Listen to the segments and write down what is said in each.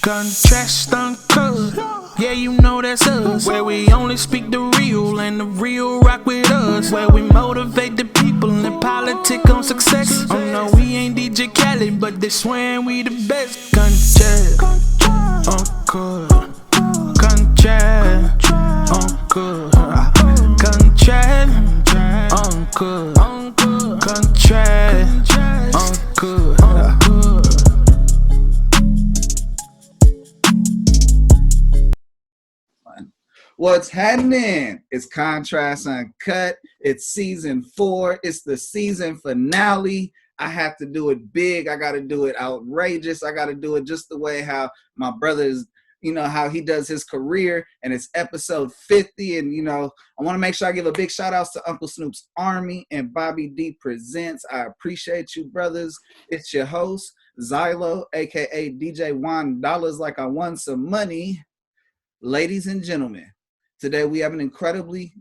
Contrast uncut, yeah, you know that's us. Where we only speak the real and the real rock with us. Where we motivate the people and politic on success. Oh no, we ain't DJ Khaled, but they swearing we the best. Contrast uncut, contrast uncut, contrast uncut, contrast uncut. What's happening? It's Contrast Uncut. It's season 4. It's the season finale. I have to do it big. I got to do it outrageous. I got to do it just the way how my brother is, how he does his career. And it's episode 50. And, I want to make sure I give a big shout out to Uncle Snoop's Army and Bobby D Presents. I appreciate you, brothers. It's your host, Zylo, a.k.a. DJ Juan Dollars Like I Won Some Money. Ladies and gentlemen, today we have an incredibly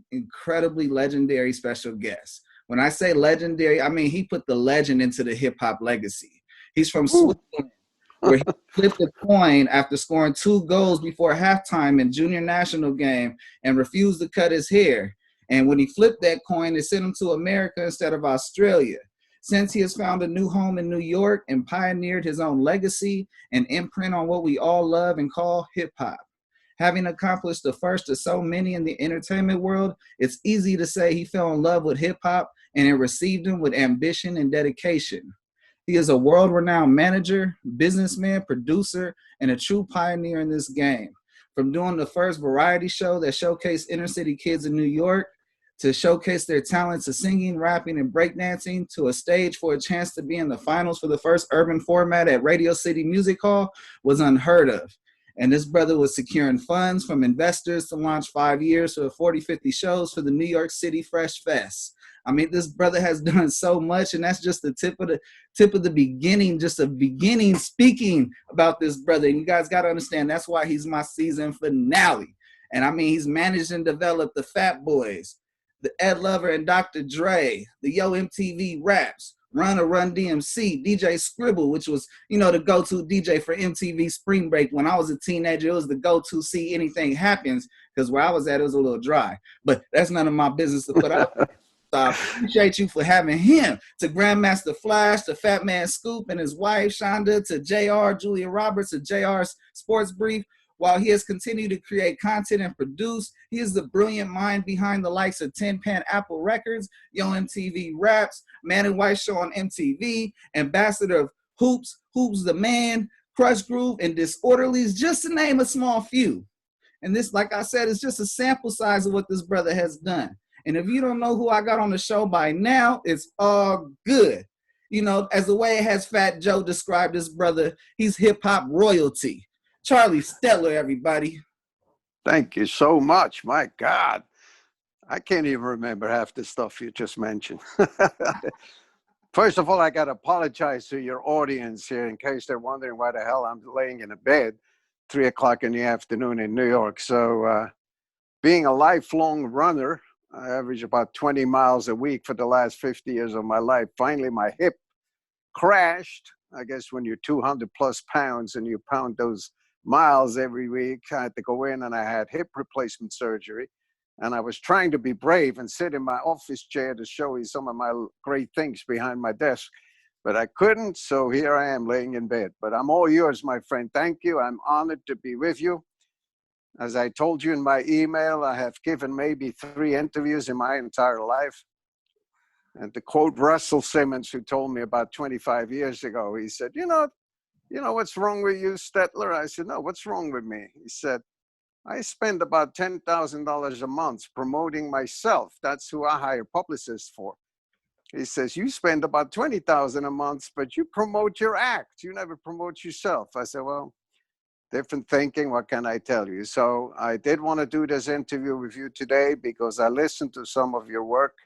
legendary special guest. When I say legendary, I mean he put the legend into the hip-hop legacy. He's from Switzerland, where he flipped a coin after scoring 2 goals before halftime in junior national game and refused to cut his hair. And when he flipped that coin, it sent him to America instead of Australia. Since he has found a new home in New York and pioneered his own legacy and imprint on what we all love and call hip-hop. Having accomplished the first of so many in the entertainment world, it's easy to say he fell in love with hip-hop and it received him with ambition and dedication. He is a world-renowned manager, businessman, producer, and a true pioneer in this game. From doing the first variety show that showcased inner-city kids in New York, to showcase their talents of singing, rapping, and breakdancing, to a stage for a chance to be in the finals for the first urban format at Radio City Music Hall was unheard of. And this brother was securing funds from investors to launch 5 years for 40, 50 shows for the New York City Fresh Fest. I mean, this brother has done so much, and that's just the tip of the beginning, just a beginning speaking about this brother. And you guys got to understand, that's why he's my season finale. And I mean, he's managed and developed the Fat Boys, the Ed Lover and Dr. Dré, the MTV RAPs, Run DMC, DJ Skribble, which was, the go-to DJ for MTV Spring Break. When I was a teenager, it was the go-to see anything happens, because where I was at, it was a little dry. But that's none of my business to put out. So I appreciate you for having him. To Grandmaster Flash, to Fat Man Scoop and his wife, Shonda, to JR, Julia Roberts, to JR's Sports Brief. While he has continued to create content and produce, he is the brilliant mind behind the likes of Tin Pan Apple Records, MTV Raps, Man and White Show on MTV, ambassador of Hoops the Man, Crush Groove, and Disorderlies, just to name a small few. And this, like I said, is just a sample size of what this brother has done. And if you don't know who I got on the show by now, it's all good. As the way it has Fat Joe described this brother, he's hip-hop royalty. Charlie Stettler, everybody. Thank you so much. My God. I can't even remember half the stuff you just mentioned. First of all, I got to apologize to your audience here in case they're wondering why the hell I'm laying in a bed 3 o'clock in the afternoon in New York. So being a lifelong runner, I average about 20 miles a week for the last 50 years of my life. Finally, my hip crashed. I guess when you're 200 plus pounds and you pound those miles every week, I had to go in and I had hip replacement surgery. And I was trying to be brave and sit in my office chair to show you some of my great things behind my desk, but I couldn't. So here I am laying in bed, but I'm all yours, my friend. Thank you. I'm honored to be with you. As I told you in my email, I have given maybe 3 interviews in my entire life. And to quote Russell Simmons, who told me about 25 years ago, he said, you know what's wrong with you, Stettler? I said, no, what's wrong with me? He said, I spend about $10,000 a month promoting myself. That's who I hire publicists for. He says, you spend about $20,000 a month, but you promote your act. You never promote yourself. I said, well, different thinking. What can I tell you? So I did want to do this interview with you today because I listened to some of your work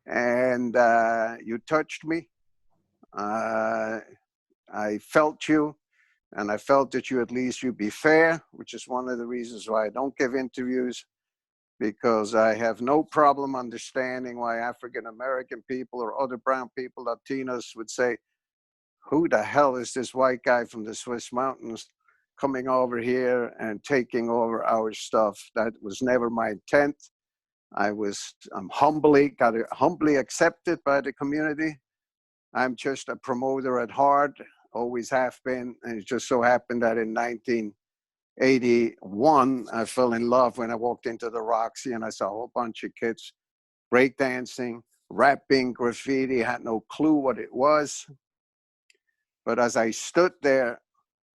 and you touched me. I felt you. And I felt that you be fair, which is one of the reasons why I don't give interviews, because I have no problem understanding why African-American people or other brown people, Latinos, would say, who the hell is this white guy from the Swiss mountains coming over here and taking over our stuff. That was never my intent. I'm humbly accepted by the community. I'm just a promoter at heart, always have been. And it just so happened that in 1981, I fell in love when I walked into the Roxy and I saw a whole bunch of kids breakdancing, rapping, graffiti, had no clue what it was. But as I stood there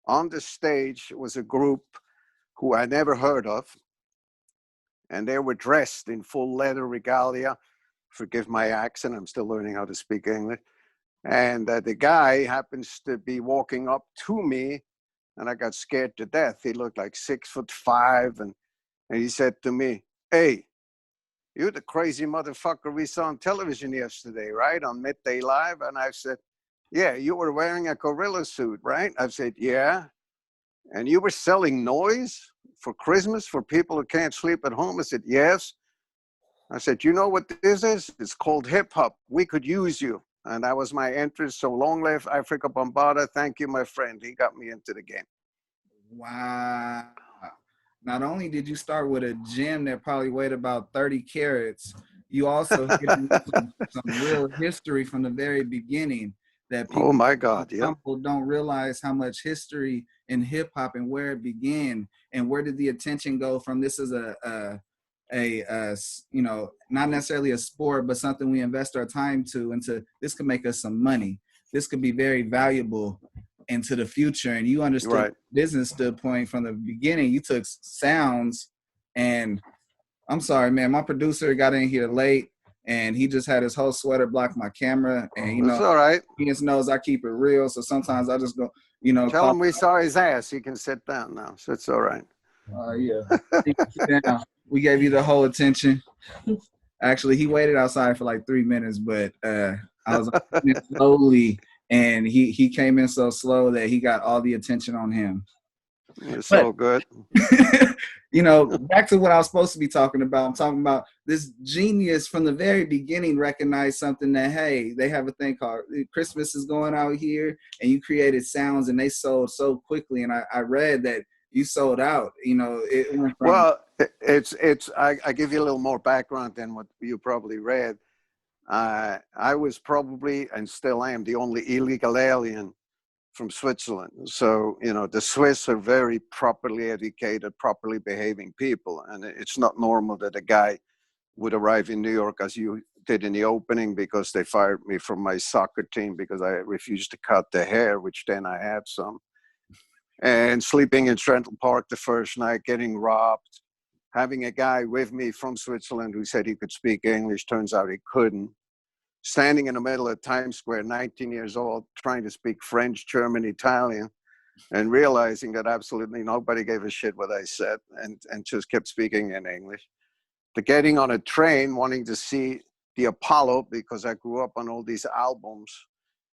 on the stage, it was a group who I never heard of. And they were dressed in full leather regalia. Forgive my accent, I'm still learning how to speak English. And the guy happens to be walking up to me, and I got scared to death. He looked like 6'5", and he said to me, "Hey, you're the crazy motherfucker we saw on television yesterday, right? On Midday Live." And I said, "Yeah, you were wearing a gorilla suit, right?" I said, "Yeah. And you were selling noise for Christmas for people who can't sleep at home?" I said, "Yes." I said, "You know what this is? It's called hip hop. We could use you." And that was my entrance. So long live Africa Bambaataa. Thank you, my friend. He got me into the game. Wow. Not only did you start with a gym that probably weighed about 30 carats, you also hit some real history from the very beginning that people, oh my God, yeah. People don't realize how much history in hip hop and where it began and where did the attention go from. This is a you know, not necessarily a sport, but something we invest our time to, into this could make us some money. This could be very valuable into the future. And you understood right. business standpoint from the beginning. You took sounds, and I'm sorry, man, my producer got in here late and he just had his whole sweater block my camera. And you know, it's all right. He just knows I keep it real. So sometimes I just go, you know, tell him we saw his ass. He can sit down now. So it's all right. Yeah. Sit down. We gave you the whole attention. Actually, he waited outside for like 3 minutes, but I was slowly, and he came in so slow that he got all the attention on him. It's so good. You know, back to what I was supposed to be talking about. I'm talking about this genius from the very beginning recognized something that, hey, they have a thing called Christmas is going out here, and you created sounds, and they sold so quickly. And I read that you sold out. You know, it went from, well, I give you a little more background than what you probably read. I was probably, and still am, the only illegal alien from Switzerland. So, you know, the Swiss are very properly educated, properly behaving people. And it's not normal that a guy would arrive in New York, as you did in the opening, because they fired me from my soccer team because I refused to cut the hair, which then I had some. And sleeping in Central Park the first night, getting robbed, having a guy with me from Switzerland who said he could speak English, turns out he couldn't. Standing in the middle of Times Square, 19 years old, trying to speak French, German, Italian, and realizing that absolutely nobody gave a shit what I said, and just kept speaking in English. To getting on a train, wanting to see the Apollo, because I grew up on all these albums,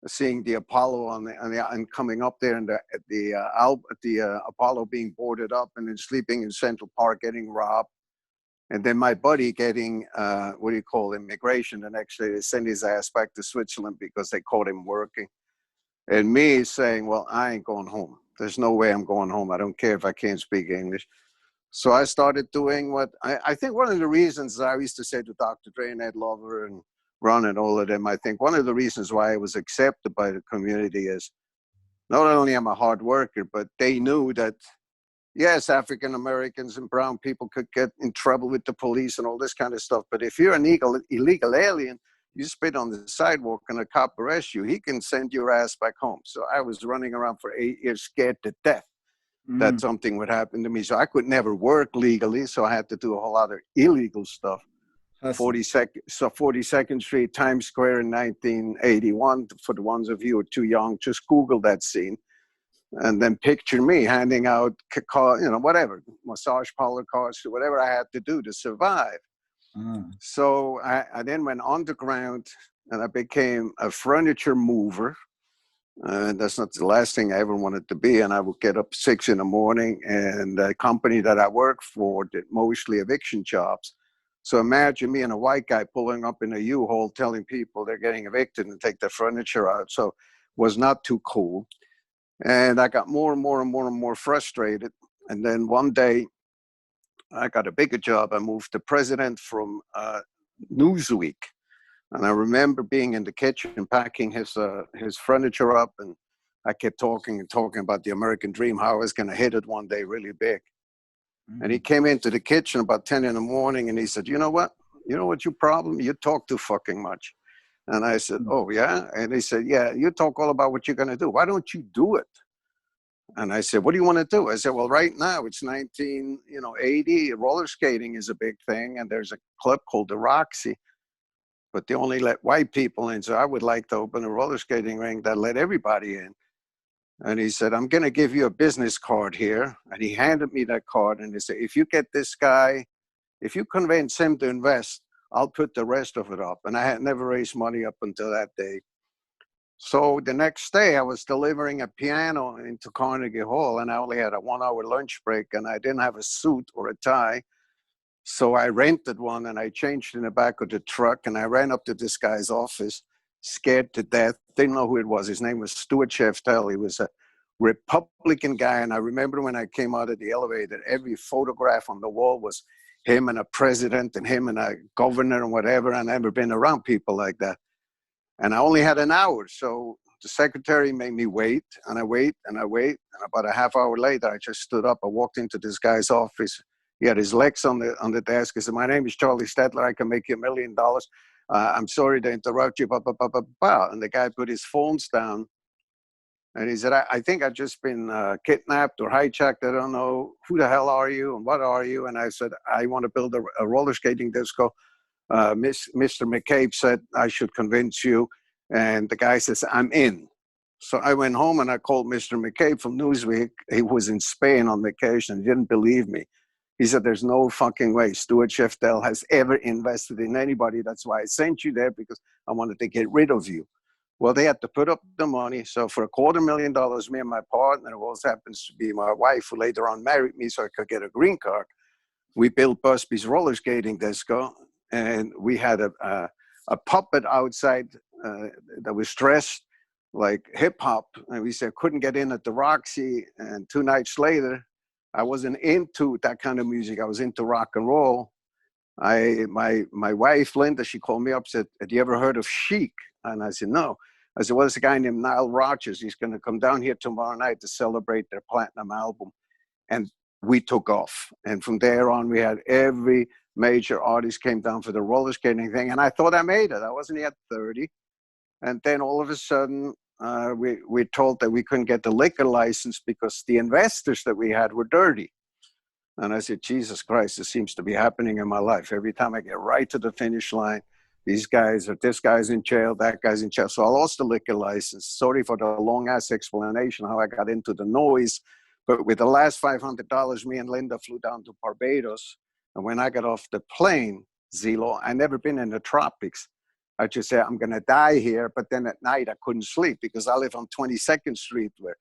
seeing the Apollo and coming up there, and the Apollo being boarded up, and then sleeping in Central Park, getting robbed. And then my buddy getting, immigration. The next day they send his ass back to Switzerland because they caught him working. And me saying, well, I ain't going home. There's no way I'm going home. I don't care if I can't speak English. So I started doing what, I think one of the reasons I used to say to Dr. Dré and Ed Lover and Run and all of them, I think one of the reasons why I was accepted by the community is not only am I a hard worker, but they knew that, yes, African Americans and brown people could get in trouble with the police and all this kind of stuff. But if you're an illegal alien, you spit on the sidewalk and a cop arrests you, he can send your ass back home. So I was running around for 8 years scared to death that something would happen to me. So I could never work legally. So I had to do a whole lot of illegal stuff. 42nd Street, Times Square in 1981. For the ones of you who are too young, just Google that scene. And then picture me handing out, whatever, massage parlor cards, whatever I had to do to survive. So I then went underground and I became a furniture mover. That's not the last thing I ever wanted to be. And I would get up 6 in the morning, and the company that I worked for did mostly eviction jobs. So imagine me and a white guy pulling up in a U-Haul telling people they're getting evicted and take their furniture out. So it was not too cool. And I got more and more and more and more frustrated. And then one day, I got a bigger job. I moved to president from Newsweek. And I remember being in the kitchen packing his furniture up, and I kept talking and talking about the American dream, how I was going to hit it one day really big. Mm-hmm. And he came into the kitchen about 10 in the morning, and he said, you know what? You know what's your problem? You talk too fucking much. And I said, oh, yeah? And he said, yeah, you talk all about what you're going to do. Why don't you do it? And I said, what do you want to do? I said, well, right now it's 1980. Roller skating is a big thing, and there's a club called the Roxy, but they only let white people in. So I would like to open a roller skating ring that let everybody in. And he said, I'm going to give you a business card here. And he handed me that card, and he said, if you get this guy, if you convince him to invest, I'll put the rest of it up. And I had never raised money up until that day. So the next day I was delivering a piano into Carnegie Hall, and I only had a 1-hour lunch break, and I didn't have a suit or a tie. So I rented one, and I changed in the back of the truck, and I ran up to this guy's office, scared to death. Didn't know who it was. His name was Stuart Sheftel. He was a Republican guy. And I remember when I came out of the elevator, every photograph on the wall was him and a president and him and a governor and whatever. I've never been around people like that. And I only had an hour. So the secretary made me wait, and I wait, and I wait. And about a half hour later, I just stood up. I walked into this guy's office. He had his legs on the desk. He said, my name is Charlie Stettler. I can make you $1 million. I'm sorry to interrupt you. Blah, blah, blah, blah, blah. And the guy put his phones down. And he said, I think I've just been kidnapped or hijacked. I don't know. Who the hell are you and what are you? And I said, I want to build a roller skating disco. Mr. McCabe said, I should convince you. And the guy says, I'm in. So I went home and I called Mr. McCabe from Newsweek. He was in Spain on vacation. He didn't believe me. He said, there's no fucking way Stuart Sheftel has ever invested in anybody. That's why I sent you there, because I wanted to get rid of you. Well, they had to put up the money. So for $250,000, me and my partner, who also happens to be my wife, who later on married me so I could get a green card, we built Busby's roller skating disco. And we had a puppet outside that was dressed like hip hop. And we said, couldn't get in at the Roxy. And 2 nights later, I wasn't into that kind of music. I was into rock and roll. My wife, Linda, she called me up, said, have you ever heard of Chic? And I said, no. I said, well, there's a guy named Nile Rodgers. He's going to come down here tomorrow night to celebrate their platinum album. And we took off. And from there on, we had every major artist came down for the roller skating thing. And I thought I made it. I wasn't yet 30. And then all of a sudden, we told that we couldn't get the liquor license because the investors that we had were dirty. And I said, Jesus Christ, this seems to be happening in my life. Every time I get right to the finish line, this guy's in jail, that guy's in jail. So I lost the liquor license. Sorry for the long-ass explanation how I got into the noise. But with the last $500, me and Linda flew down to Barbados. And when I got off the plane, Zylo, I'd never been in the tropics. I just said, I'm going to die here. But then at night, I couldn't sleep because I live on 22nd Street where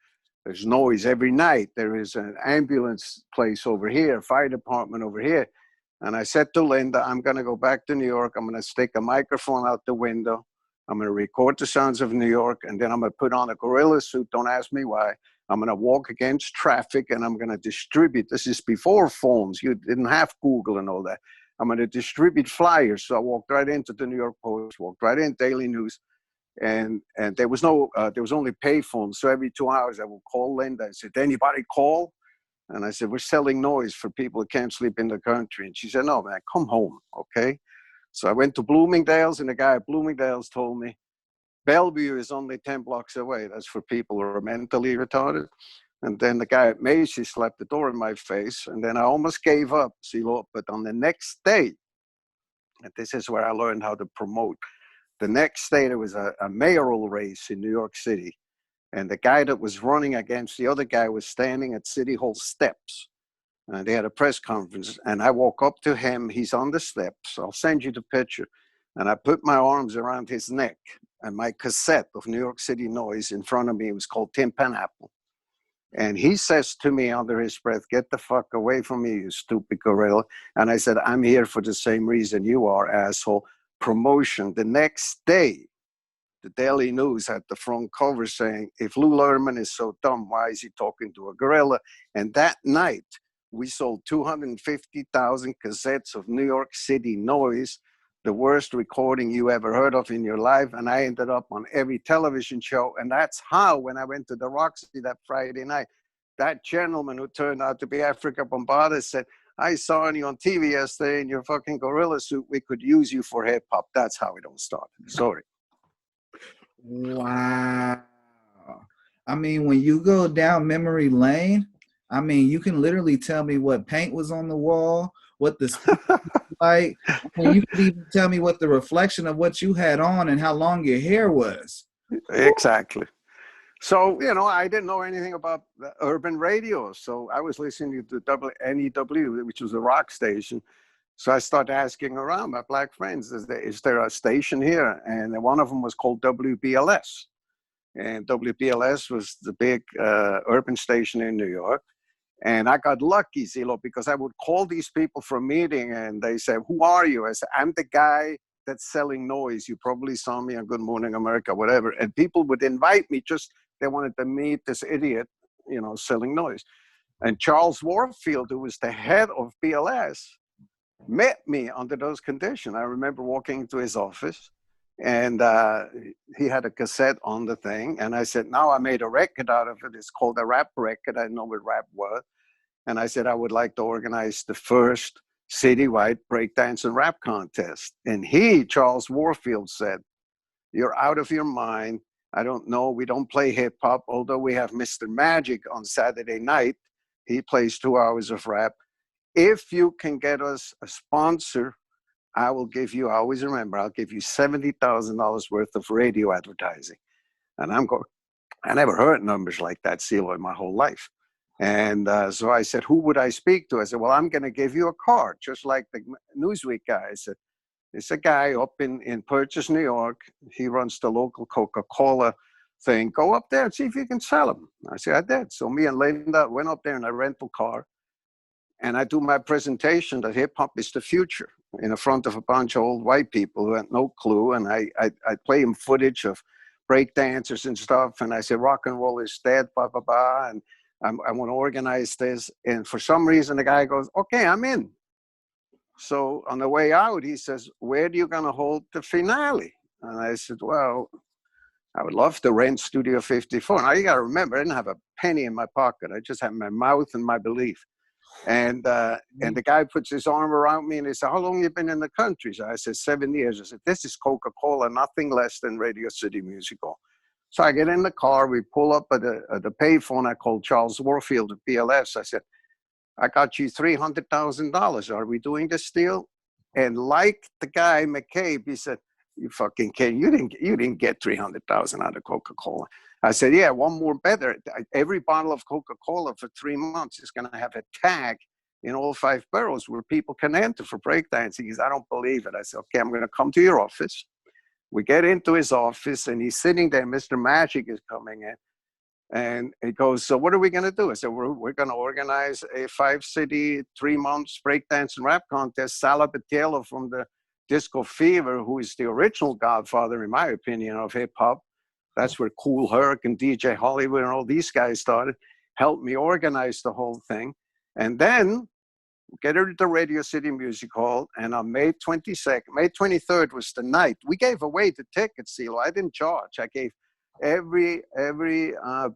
there's noise every night. There is an ambulance place over here, fire department over here. And I said to Linda, I'm going to go back to New York. I'm going to stick a microphone out the window. I'm going to record the sounds of New York. And then I'm going to put on a gorilla suit. Don't ask me why. I'm going to walk against traffic and I'm going to distribute. This is before phones. You didn't have Google and all that. I'm going to distribute flyers. So I walked right into the New York Post, walked right in Daily News. And there was only pay phones. So every 2 hours I would call Linda and say, did anybody call? And I said, we're selling noise for people who can't sleep in the country. And she said, no, man, come home, okay? So I went to Bloomingdale's, and the guy at Bloomingdale's told me, Bellevue is only 10 blocks away. That's for people who are mentally retarded. And then the guy at Macy's slapped the door in my face, and then I almost gave up, Zylo. But on the next day, and this is where I learned how to promote, the next day there was a mayoral race in New York City. And the guy that was running against the other guy was standing at City Hall steps. They had a press conference, and I walk up to him. He's on the steps. I'll send you the picture. And I put my arms around his neck, and my cassette of New York City noise in front of me. It was called Tim Panapple. And he says to me under his breath, get the fuck away from me, you stupid gorilla. And I said, I'm here for the same reason you are, asshole. Promotion. The next day, the Daily News had the front cover saying, if Lou Lerman is so dumb, why is he talking to a gorilla? And that night, we sold 250,000 cassettes of New York City noise, the worst recording you ever heard of in your life. And I ended up on every television show. And that's how, when I went to the Roxy that Friday night, that gentleman who turned out to be Africa Bombada said, I saw you on TV yesterday in your fucking gorilla suit. We could use you for hip hop. That's how it all started. Sorry. Wow. I mean, when you go down memory lane, I mean, you can literally tell me what paint was on the wall, what the like. I mean, you could even tell me what the reflection of what you had on and how long your hair was. Exactly. So, you know, I didn't know anything about the urban radio. So I was listening to NEW, which was a rock station. So I started asking around my black friends, is there a station here? And one of them was called WBLS. And WBLS was the big urban station in New York. And I got lucky, Zylo, because I would call these people for a meeting and they said, who are you? I said, I'm the guy that's selling noise. You probably saw me on Good Morning America, whatever. And people would invite me, just they wanted to meet this idiot, you know, selling noise. And Charles Warfield, who was the head of BLS, met me under those conditions. I remember walking into his office and he had a cassette on the thing. And I said, now I made a record out of it. It's called a rap record. I didn't know what rap was. And I said, I would like to organize the first citywide breakdance and rap contest. And he, Charles Warfield, said, you're out of your mind. I don't know. We don't play hip hop, although we have Mr. Magic on Saturday night. He plays 2 hours of rap. If you can get us a sponsor, I will give you, I always remember, I'll give you $70,000 worth of radio advertising. And I'm going, I never heard numbers like that, Zylo, in my whole life. And so I said, who would I speak to? I said, well, I'm going to give you a card, just like the Newsweek guy. I said, it's a guy up in Purchase, New York. He runs the local Coca-Cola thing. Go up there and see if you can sell him. I said, I did. So me and Linda went up there in a rental car. And I do my presentation that hip hop is the future in the front of a bunch of old white people who had no clue. And I play them footage of break dancers and stuff. And I say, rock and roll is dead, blah, blah, blah. And I want to organize this. And for some reason, the guy goes, okay, I'm in. So on the way out, he says, where are you going to hold the finale? And I said, well, I would love to rent Studio 54. Now, you got to remember, I didn't have a penny in my pocket. I just had my mouth and my belief. And the guy puts his arm around me and he said, how long have you been in the country? So I said, 7 years. I said, this is Coca-Cola, nothing less than Radio City Music Hall. So I get in the car, we pull up at the payphone. I called Charles Warfield at BLS. I said, I got you $300,000. Are we doing this deal? And like the guy McCabe, he said, you fucking kidding. You didn't get 300,000 out of Coca-Cola. I said, yeah, one more better. Every bottle of Coca-Cola for 3 months is going to have a tag in all 5 boroughs where people can enter for breakdancing. He said, I don't believe it. I said, okay, I'm going to come to your office. We get into his office and he's sitting there. Mr. Magic is coming in. And he goes, so what are we going to do? I said, we're going to organize a 5-city, 3 months breakdance and rap contest. Sala Batello from the Disco Fever, who is the original godfather, in my opinion, of hip hop. That's where Kool Herc and DJ Hollywood and all these guys started, helped me organize the whole thing. And then get her to the Radio City Music Hall. And on May 22nd, May 23rd was the night. We gave away the tickets, Zylo. I didn't charge. I gave every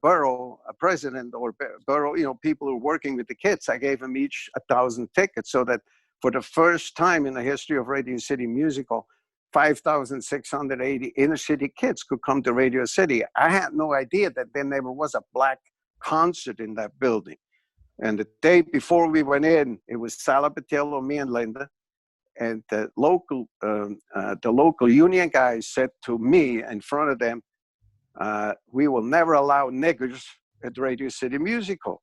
borough, a president or borough, you know, people who are working with the kids, I gave them each 1,000 tickets so that for the first time in the history of Radio City Music Hall, 5,680 inner city kids could come to Radio City. I had no idea that there never was a black concert in that building. And the day before we went in, it was Sala Batello, me and Linda. And the local union guys said to me in front of them, we will never allow niggers at Radio City Music Hall.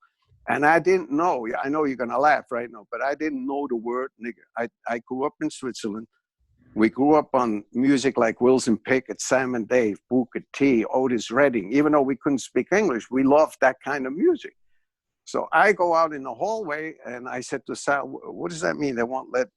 And I didn't know, I know you're going to laugh right now, but I didn't know the word nigger. I grew up in Switzerland. We grew up on music like Wilson Pickett, Sam and Dave, Booker T, Otis Redding. Even though we couldn't speak English, we loved that kind of music. So I go out in the hallway and I said to Sal, what does that mean? They won't let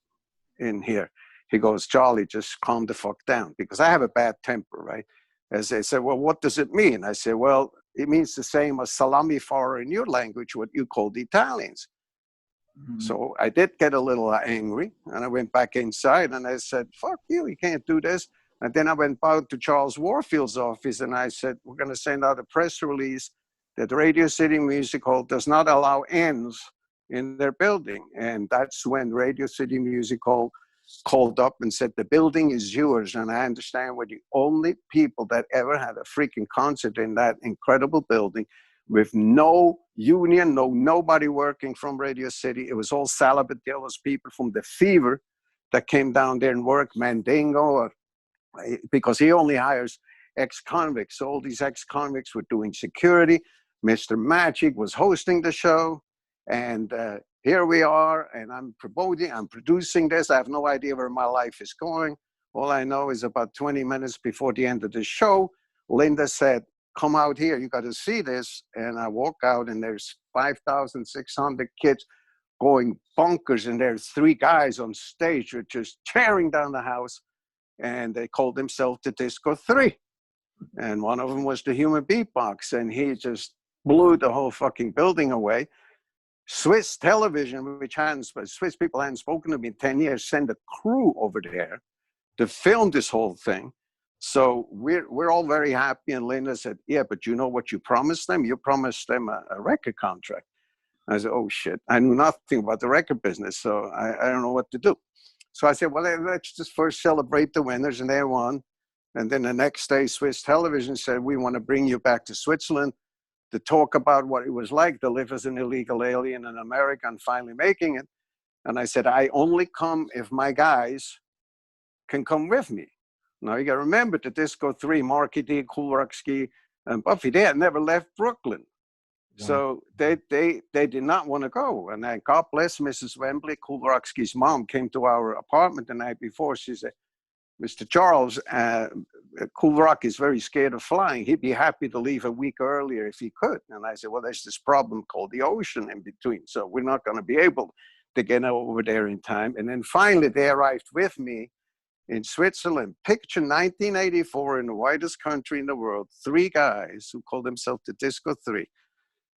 in here. He goes, Charlie, just calm the fuck down, because I have a bad temper, right? As they said, well, what does it mean? I said, well, it means the same as salami fara in your language, what you call the Italians. So I did get a little angry, and I went back inside and I said, fuck you can't do this. And then I went out to Charles Warfield's office and I said, we're going to send out a press release that Radio City Music Hall does not allow ends in their building. And that's when Radio City Music Hall called up and said, the building is yours. And I understand we're the only people that ever had a freaking concert in that incredible building with no union, nobody working from Radio City. It was all Salabatello's people from the Fever that came down there and worked, Mandingo, because he only hires ex-convicts. So all these ex-convicts were doing security. Mr. Magic was hosting the show. And here we are, and I'm producing this. I have no idea where my life is going. All I know is about 20 minutes before the end of the show, Linda said, come out here, you got to see this. And I walk out, and there's 5,600 kids going bonkers, and there's 3 guys on stage who are just tearing down the house, and they called themselves the Disco 3. And one of them was the Human Beatbox, and he just blew the whole fucking building away. Swiss television, which Swiss people hadn't spoken to me in 10 years, sent a crew over there to film this whole thing. So we're all very happy. And Linda said, yeah, but you know what you promised them? You promised them a record contract. I said, oh shit, I knew nothing about the record business, so I don't know what to do. So I said, well, let's just first celebrate the winners, and they won. And then the next day, Swiss television said, we want to bring you back to Switzerland to talk about what it was like to live as an illegal alien in America and finally making it. And I said, I only come if my guys can come with me. Now you got to remember the Disco 3, Marky D, Cool Rucksky, and Buffy, they had never left Brooklyn. Wow. So they did not want to go. And then God bless Mrs. Wembley, Cool Rucksky's mom came to our apartment the night before. She said, Mr. Charles, Cool Rock is very scared of flying. He'd be happy to leave a week earlier if he could. And I said, well, there's this problem called the ocean in between. So we're not going to be able to get over there in time. And then finally they arrived with me in Switzerland. Picture 1984 in the whitest country in the world, 3 guys who called themselves the Disco 3,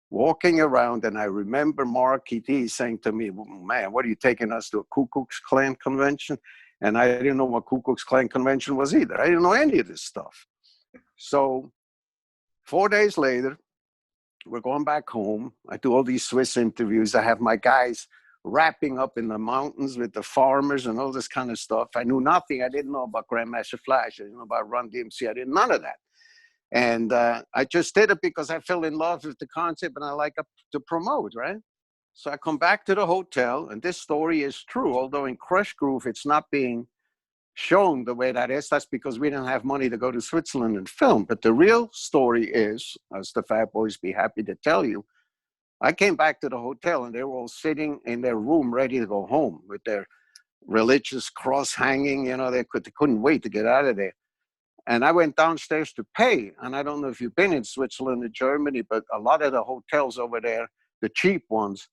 walking around. And I remember Marky D saying to me, man, what are you taking us to, a Ku Klux Klan convention? And I didn't know what Ku Klux Klan convention was either. I didn't know any of this stuff. So 4 days later, we're going back home. I do all these Swiss interviews. I have my guys rapping up in the mountains with the farmers and all this kind of stuff. I knew nothing. I didn't know about Grandmaster Flash. I didn't know about Run DMC. I didn't none of that. And I just did it because I fell in love with the concept and I like to promote, right? So I come back to the hotel, and this story is true, although in Crush Groove, it's not being shown the way that is. That's because we didn't have money to go to Switzerland and film. But the real story is, as the Fat Boys be happy to tell you, I came back to the hotel, and they were all sitting in their room ready to go home with their religious cross hanging. You know, they couldn't wait to get out of there. And I went downstairs to pay. And I don't know if you've been in Switzerland or Germany, but a lot of the hotels over there, the cheap ones,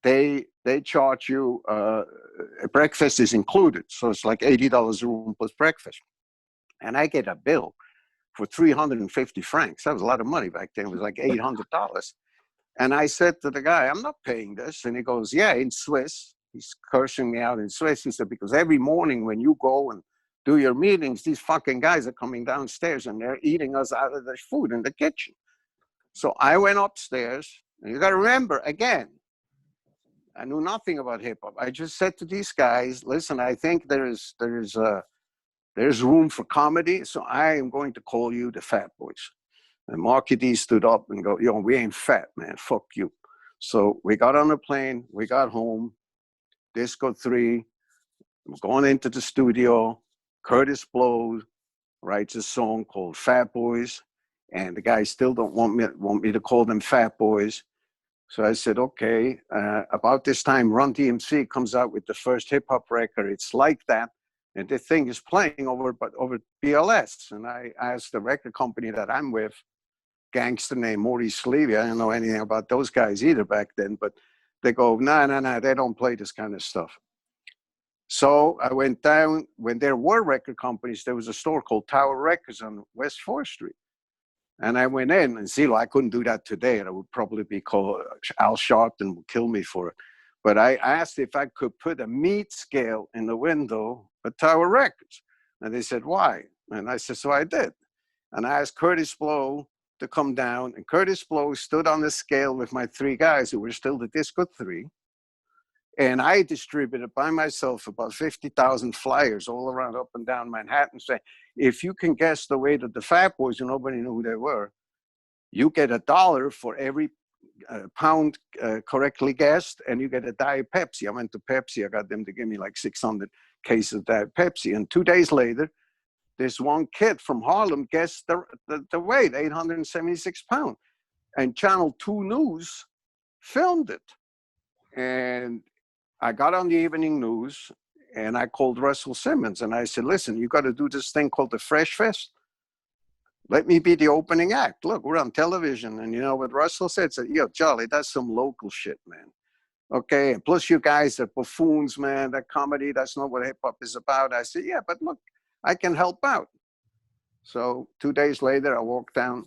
they charge you, breakfast is included. So it's like $80 a room plus breakfast. And I get a bill for 350 francs. That was a lot of money back then. It was like $800. And I said to the guy, I'm not paying this. And he goes, yeah, in Swiss. He's cursing me out in Swiss. He said, because every morning when you go and do your meetings, these fucking guys are coming downstairs and they're eating us out of the food in the kitchen. So I went upstairs. And you got to remember, again, I knew nothing about hip hop. I just said to these guys, listen, I think there's room for comedy. So I am going to call you the Fat Boys. And Marky D stood up and go, yo, we ain't fat, man. Fuck you. So we got on a plane. We got home. Disco 3. I'm going into the studio. Curtis Blow writes a song called Fat Boys. And the guys still don't want me to call them Fat Boys. So I said, okay. About this time, Run DMC comes out with the first hip-hop record. It's Like That. And the thing is playing over BLS. And I asked the record company that I'm with, gangster named Maurice Levy. I didn't know anything about those guys either back then. But they go, no, they don't play this kind of stuff. So I went down, when there were record companies, there was a store called TYou Records on West 4th Street. And I went in, and Zylo, I couldn't do that today. I would probably be called, Al Sharpton would kill me for it. But I asked if I could put a meat scale in the window at TYou Records. And they said, why? And I said, so I did. And I asked Curtis Blow to come down, and Curtis Blow stood on the scale with my 3 guys who were still the Disco 3. And I distributed by myself about 50,000 flyers all around up and down Manhattan, saying, if you can guess the weight of the Fat Boys, and nobody knew who they were, you get $1 for every pound correctly guessed, and you get a Diet Pepsi. I went to Pepsi. I got them to give me like 600 cases of Diet Pepsi. And 2 days later, this one kid from Harlem guessed the weight, 876 pounds. And Channel 2 News filmed it. And I got on the evening news, and I called Russell Simmons, and I said, listen, you got to do this thing called the Fresh Fest. Let me be the opening act. Look, we're on television. And you know what Russell said? Said, yo, Charlie, that's some local shit, man. Okay, and plus you guys are buffoons, man. That comedy, that's not what hip-hop is about. I said, yeah, but look, I can help out. So 2 days later, I walked down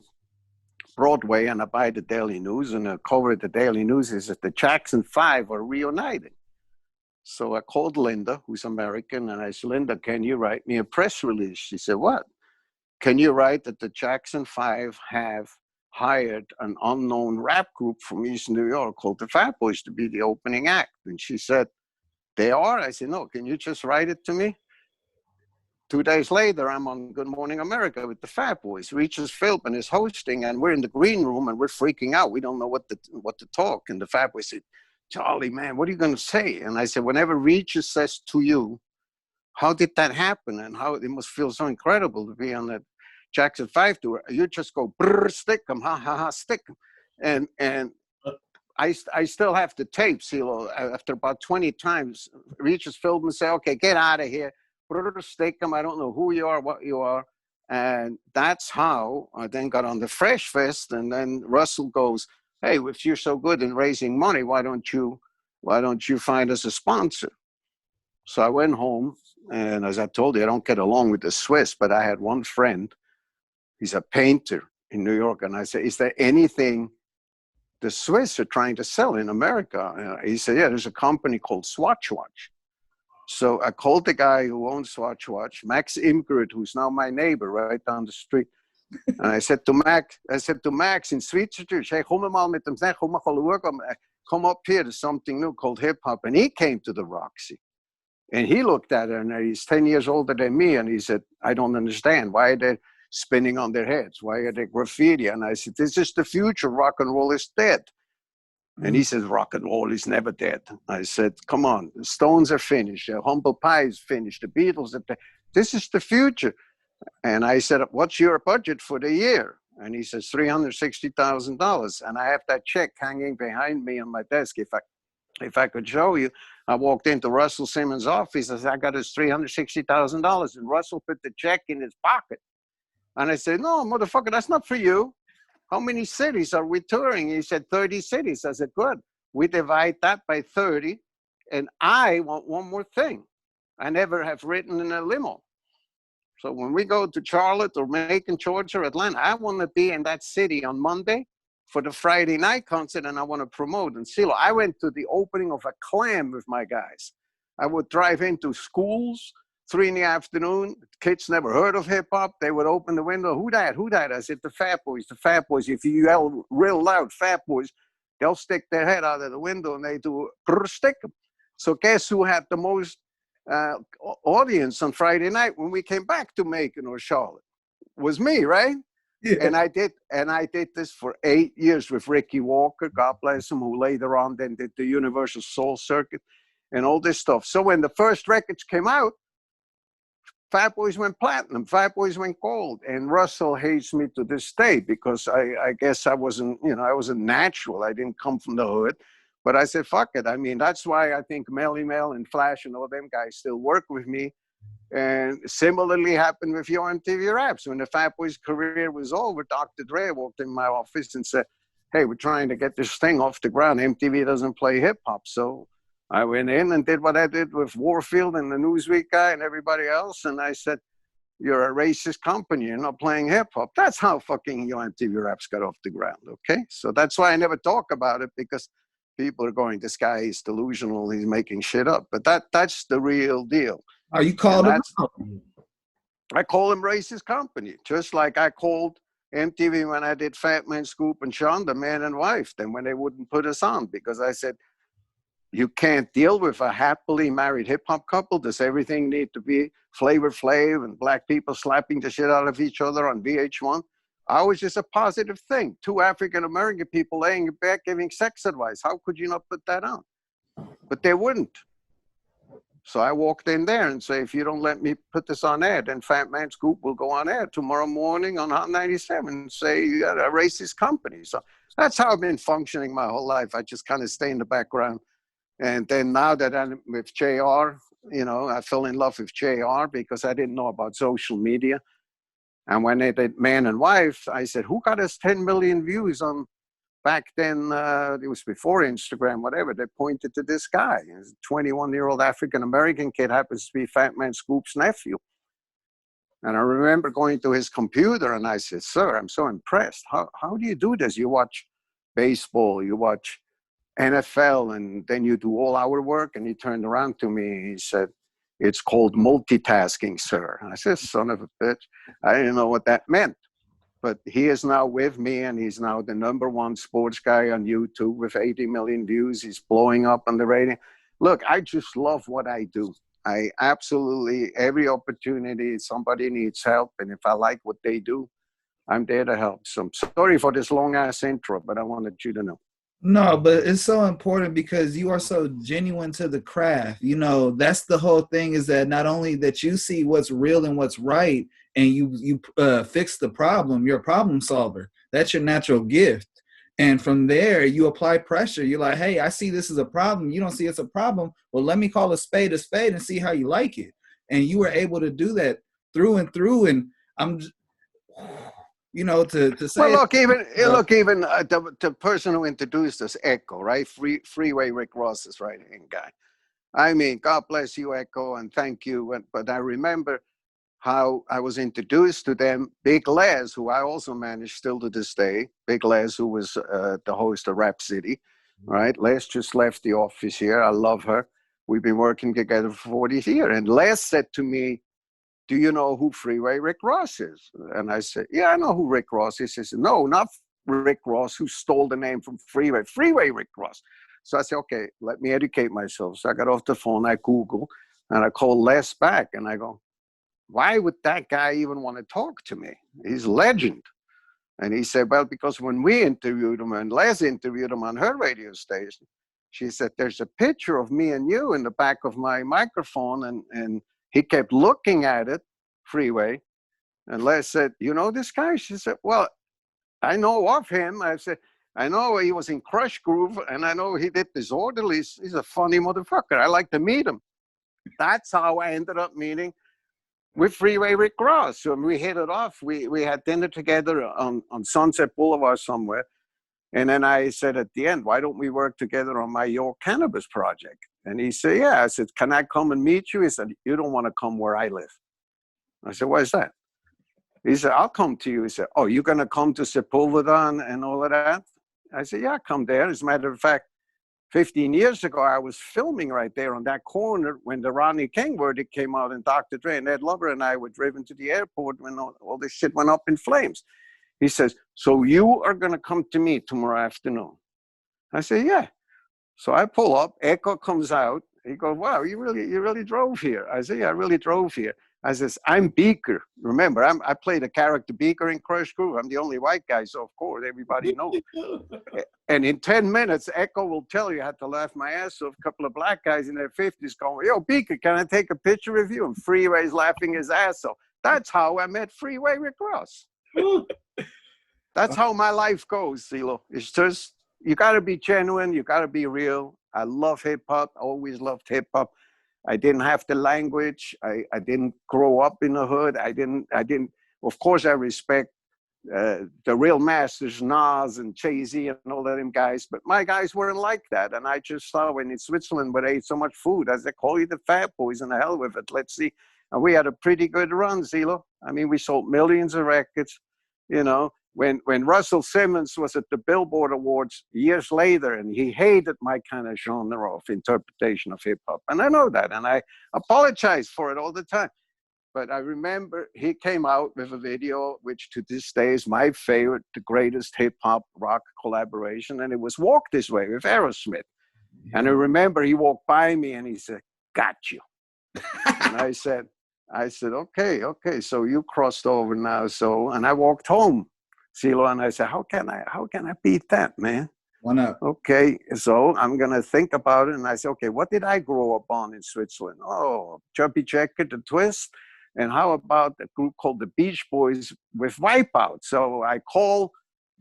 Broadway, and I buy the Daily News, and the cover of the Daily News is that the Jackson 5 are reuniting. So I called Linda, who's American, and I said, Linda, can you write me a press release? She said, what? Can you write that the Jackson 5 have hired an unknown rap group from East New York called the Fat Boys to be the opening act? And she said, they are? I said, no, can you just write it to me? 2 days later, I'm on Good Morning America with the Fat Boys. Regis Philbin is hosting, and we're in the green room, and we're freaking out. We don't know what to talk. And the Fat Boys said, Charlie, man, what are you going to say? And I said, whenever Regis says to you, how did that happen? And how it must feel so incredible to be on that Jackson 5 tour. You just go, brr, stick 'em, ha, ha, ha, stick 'em. And I still have the tape, Zylo. After about 20 times, Regis Philbin say, okay, get out of here. Brr, stick 'em. I don't know who you are, what you are. And that's how I then got on the Fresh Fest. And then Russell goes, hey, if you're so good in raising money, why don't you find us a sponsor? So I went home, and as I told you, I don't get along with the Swiss, but I had one friend. He's a painter in New York, and I said, is there anything the Swiss are trying to sell in America? He said, yeah, there's a company called Swatch Watch. So I called the guy who owns Swatch Watch, Max Imgrid, who's now my neighbor right down the street. And I said to Max in Switzerland, hey, come up here to something new called hip hop. And he came to the Roxy. And he looked at it, and he's 10 years older than me. And he said, I don't understand. Why are they spinning on their heads? Why are they graffiti? And I said, this is the future. Rock and roll is dead. And he says, rock and roll is never dead. I said, come on, the Stones are finished. Humble Pie is finished. The Beatles are dead. This is the future. And I said, what's your budget for the year? And he says, $360,000. And I have that check hanging behind me on my desk. If I could show you, I walked into Russell Simmons' office. I said, I got his $360,000. And Russell put the check in his pocket. And I said, no, motherfucker, that's not for you. How many cities are we touring? He said, 30 cities. I said, good. We divide that by 30. And I want one more thing. I never have ridden in a limo. So when we go to Charlotte or Macon, Georgia, or Atlanta, I want to be in that city on Monday for the Friday night concert, and I want to promote. And Zylo, I went to the opening of a Clam with my guys. I would drive into schools, 3 in the afternoon. Kids never heard of hip hop. They would open the window. Who that? Who that? I said, the Fat Boys, the Fat Boys. If you yell real loud, Fat Boys, they'll stick their head out of the window and they do stick them. So guess who had the most audience on Friday night when we came back to Macon or Charlotte? Was me, right? Yeah. And I did this for 8 years with Ricky Walker, God bless him, who later on then did the Universal Soul Circuit and all this stuff. So when the first records came out, Fat Boys went platinum, Fat Boys went gold, and Russell hates me to this day because I guess I wasn't natural. I didn't come from the hood. But I said, fuck it. I mean, that's why I think Melly Mel and Flash and all them guys still work with me. And similarly happened with your MTV RAPS. When the Fat Boys' career was over, Dr. Dré walked in my office and said, hey, we're trying to get this thing off the ground. MTV doesn't play hip-hop. So I went in and did what I did with Warfield and the Newsweek guy and everybody else. And I said, you're a racist company. You're not playing hip hop. That's how fucking MTV Raps got off the ground. Okay. So that's why I never talk about it, because people are going, this guy is delusional. He's making shit up. But that's the real deal. Are you called him out? I call him racist company, just like I called MTV when I did Fat Man Scoop and Sean, the man and wife, then when they wouldn't put us on, because I said, you can't deal with a happily married hip hop couple. Does everything need to be Flavor Flav and black people slapping the shit out of each other on VH1? Ours is a positive thing. Two African-American people laying back giving sex advice. How could you not put that on? But they wouldn't. So I walked in there and say, if you don't let me put this on air, then Fat Man Scoop will go on air tomorrow morning on Hot 97 and say you got a racist company. So that's how I've been functioning my whole life. I just kind of stay in the background. And then now that I'm with JR, you know, I fell in love with JR because I didn't know about social media. And when they did Man and Wife, I said, who got us 10 million views on, back then, it was before Instagram, whatever. They pointed to this guy. He's a 21-year-old African-American kid, happens to be Fat Man Scoop's nephew. And I remember going to his computer and I said, sir, I'm so impressed. How do you do this? You watch baseball, you watch NFL, and then you do all our work. And he turned around to me and he said, it's called multitasking, sir. And I said, son of a bitch. I didn't know what that meant. But he is now with me, and he's now the #1 sports guy on YouTube with 80 million views. He's blowing up on the rating. Look, I just love what I do. I absolutely, every opportunity, somebody needs help. And if I like what they do, I'm there to help. So I'm sorry for this long-ass intro, but I wanted you to know. No, but it's so important because you are so genuine to the craft. You know, that's the whole thing, is that not only that you see what's real and what's right, and you fix the problem, you're a problem solver. That's your natural gift. And from there, you apply pressure. You're like, hey, I see this as a problem. You don't see it's a problem. Well, let me call a spade and see how you like it. And you were able to do that through and through. And I'm just, you know, to say. Well, look, even the person who introduced us, Echo, right? Freeway Rick Ross's right-hand guy. I mean, God bless you, Echo, and thank you. But I remember how I was introduced to them. Big Les, who I also manage still to this day. Big Les, who was the host of Rap City, right? Les just left the office here. I love her. We've been working together for 40 years. And Les said to me, do you know who Freeway Rick Ross is? And I said, yeah, I know who Rick Ross is. He said, no, not Rick Ross, who stole the name from Freeway Rick Ross. So I said, okay, let me educate myself. So I got off the phone, I Googled, and I called Les back, and I go, why would that guy even want to talk to me? He's a legend. And he said, well, because when we interviewed him and Les interviewed him on her radio station, she said, there's a picture of me and you in the back of my microphone. And he kept looking at it, Freeway. And Les said, you know this guy? She said, well, I know of him. I said, I know he was in Crush Groove, and I know he did Disorderlies. He's a funny motherfucker. I like to meet him. That's how I ended up meeting with Freeway Rick Ross. So we hit it off. We had dinner together on Sunset Boulevard somewhere. And then I said at the end, why don't we work together on my York Cannabis project? And he said, yeah. I said, can I come and meet you? He said, you don't want to come where I live. I said, why is that? He said, I'll come to you. He said, oh, you're going to come to Sepulveda and all of that? I said, yeah, come there. As a matter of fact, 15 years ago, I was filming right there on that corner when the Ronnie King verdict came out, and Dr. Dré and Ed Lover and I were driven to the airport when all this shit went up in flames. He says, so you are going to come to me tomorrow afternoon? I say, yeah. So I pull up, Echo comes out. He goes, wow, you really drove here? I say, yeah, I really drove here. I says, I'm Beaker. Remember, I play the character Beaker in Crush Groove. I'm the only white guy, so of course everybody knows. And in 10 minutes, Echo will tell you, I had to laugh my ass off. A couple of black guys in their 50s going, yo, Beaker, can I take a picture of you? And Freeway's laughing his ass off. That's how I met Freeway Rick Ross. That's how my life goes, Zylo. It's just, you got to be genuine. You got to be real. I love hip-hop. Always loved hip-hop. I didn't have the language. I didn't grow up in the hood. I didn't. Of course, I respect the real masters, Nas and Jay-Z and all of them guys. But my guys weren't like that. And I just thought when in Switzerland, where they ate so much food, I said, call you the Fat Boys and the hell with it. Let's see. And we had a pretty good run, Zylo. I mean, we sold millions of records, you know. When Russell Simmons was at the Billboard Awards years later, and he hated my kind of genre of interpretation of hip-hop. And I know that, and I apologize for it all the time. But I remember he came out with a video, which to this day is my favorite, the greatest hip-hop rock collaboration, and it was Walk This Way with Aerosmith. Yeah. And I remember he walked by me and he said, got you. And I said, okay, so you crossed over now. So, and I walked home, Zylo, and I said, how can I beat that, man? Why not? Okay, so I'm going to think about it. And I said, okay, what did I grow up on in Switzerland? Oh, Chubby Checker, The Twist. And how about a group called the Beach Boys with Wipeout? So I call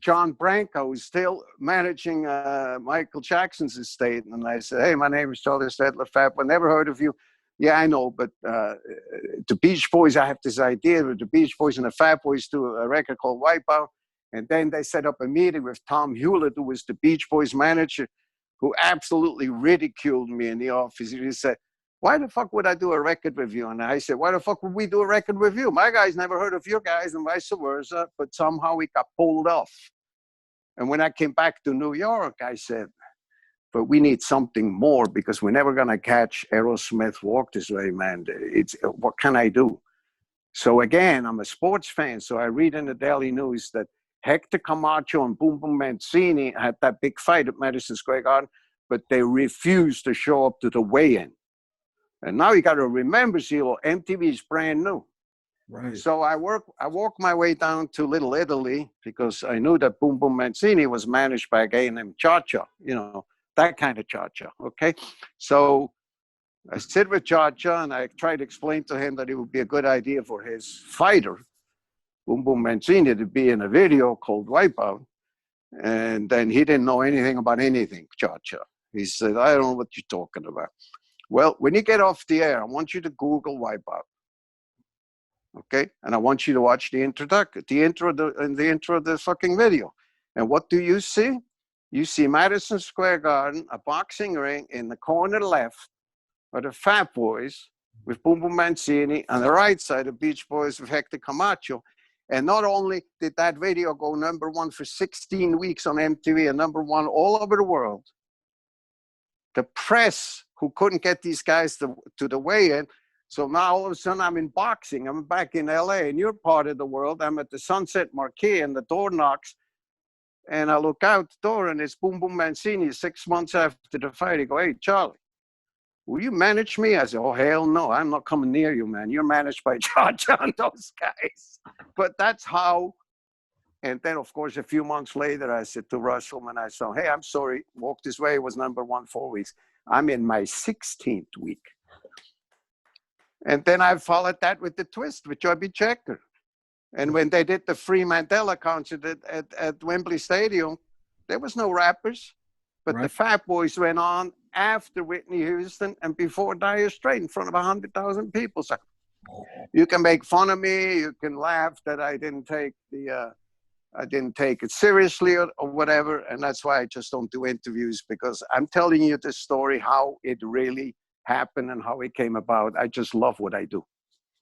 John Branco, who's still managing Michael Jackson's estate. And I said, hey, my name is Charlie Stettler, Fat Boy. Never heard of you. Yeah, I know, but the Beach Boys, I have this idea with the Beach Boys and the Fat Boys do a record called Wipeout. And then they set up a meeting with Tom Hewlett, who was the Beach Boys manager, who absolutely ridiculed me in the office. He said, why the fuck would I do a record with you? And I said, why the fuck would we do a record with you? My guys never heard of your guys and vice versa, but somehow we got pulled off. And when I came back to New York, I said, but we need something more because we're never going to catch Aerosmith Walk This Way, man. What can I do? So again, I'm a sports fan. So I read in the Daily News that Hector Camacho and Boom Boom Mancini had that big fight at Madison Square Garden, but they refused to show up to the weigh-in. And now you got to remember, Zylo, MTV is brand new. Right. So I walked my way down to Little Italy because I knew that Boom Boom Mancini was managed by a guy named Cha-Cha, you know, that kind of Cha-Cha, okay? So I sit with Cha-Cha and I tried to explain to him that it would be a good idea for his fighter, Boom Boom Mancini, to be in a video called Wipeout. And then he didn't know anything about anything, Cha-Cha. He said, I don't know what you're talking about. Well, when you get off the air, I want you to Google Wipeout, okay? And I want you to watch the intro of the fucking video. And what do you see? You see Madison Square Garden, a boxing ring in the corner left are the Fat Boys with Boom Boom Mancini, on the right side, the Beach Boys with Hector Camacho. And not only did that video go #1 for 16 weeks on MTV and #1 all over the world, the press who couldn't get these guys to the weigh-in. So now all of a sudden I'm in boxing. I'm back in LA in your part of the world. I'm at the Sunset Marquee and the door knocks. And I look out the door and it's Boom Boom Mancini 6 months after the fight. He go, hey, Charlie, will you manage me? I said, oh, hell no. I'm not coming near you, man. You're managed by Cha-Cha and those guys. But that's how. And then, of course, a few months later, I said to Russell, and I said, hey, I'm sorry. Walk This Way was #1 4 weeks. I'm in my 16th week. And then I followed that with The Twist with Chubby Checker. And when they did the Free Mandela concert at Wembley Stadium, there was no rappers. But the Fat Boys went on after Whitney Houston and before Dire Straits in front of 100,000 people. So you can make fun of me. You can laugh that I didn't take it seriously or whatever. And that's why I just don't do interviews, because I'm telling you the story, how it really happened and how it came about. I just love what I do.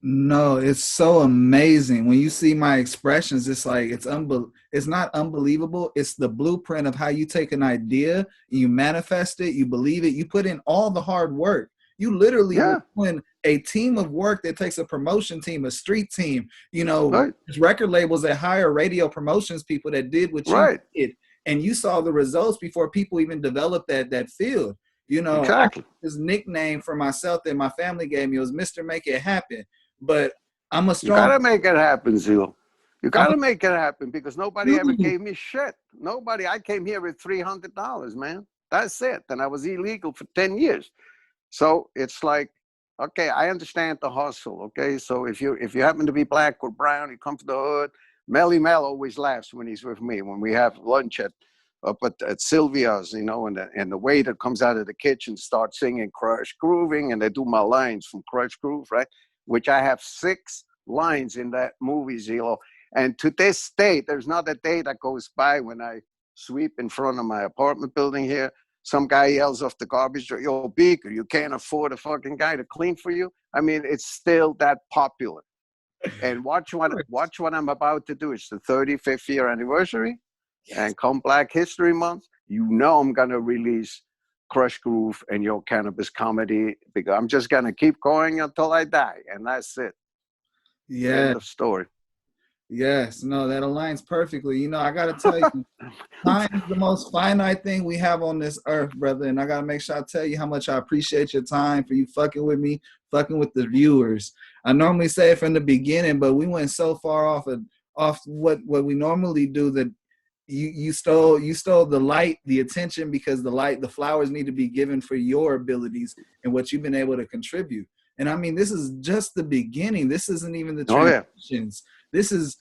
No, it's so amazing. When you see my expressions, it's like, it's not unbelievable. It's the blueprint of how you take an idea, you manifest it, you believe it, you put in all the hard work. You literally when a team of work that takes a promotion team, a street team, you know, record labels that hire radio promotions people that did what you did, and you saw the results before people even developed that field. You know, his nickname for myself that my family gave me was Mr. Make It Happen. But I'm a strong. You gotta make it happen, Zylo. You gotta make it happen, because nobody ever gave me shit. Nobody. I came here with $300, man. That's it. And I was illegal for 10 years. So it's like, okay, I understand the hustle. Okay, so if you happen to be black or brown, you come from the hood. Melly Mel always laughs when he's with me when we have lunch up at Sylvia's, you know, and the waiter comes out of the kitchen, starts singing Crush Grooving, and they do my lines from Crush Groove, right? Which I have 6 lines in that movie, Zylo. And to this day, there's not a day that goes by when I sweep in front of my apartment building here. Some guy yells off the garbage truck, "Yo, Beaker, you can't afford a fucking guy to clean for you." I mean, it's still that popular. And watch what I'm about to do. It's the 35th year anniversary. Yes. And come Black History Month, you know I'm going to release Crush Groove and Yo Cannabis Comedy, because I'm just going to keep going until I die. And that's it. Yeah. End of story. Yes. No, that aligns perfectly. You know, I got to tell you, time is the most finite thing we have on this earth, brother. And I got to make sure I tell you how much I appreciate your time, for you fucking with me, fucking with the viewers. I normally say it from the beginning, but we went so far off what we normally do that you stole the light, the attention, because the flowers need to be given for your abilities and what you've been able to contribute. And I mean, this is just the beginning. This isn't even the transitions. This is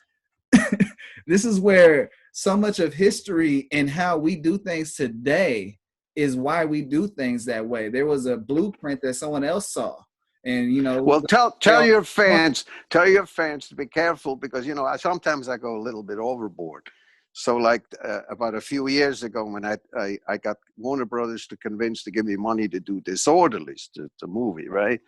this is where so much of history and how we do things today is why we do things that way. There was a blueprint that someone else saw. And, you know, well, tell your fans to be careful, because, you know, sometimes I go a little bit overboard. So like about a few years ago, when I got Warner Brothers to convince to give me money to do Disorderlies, the movie, right?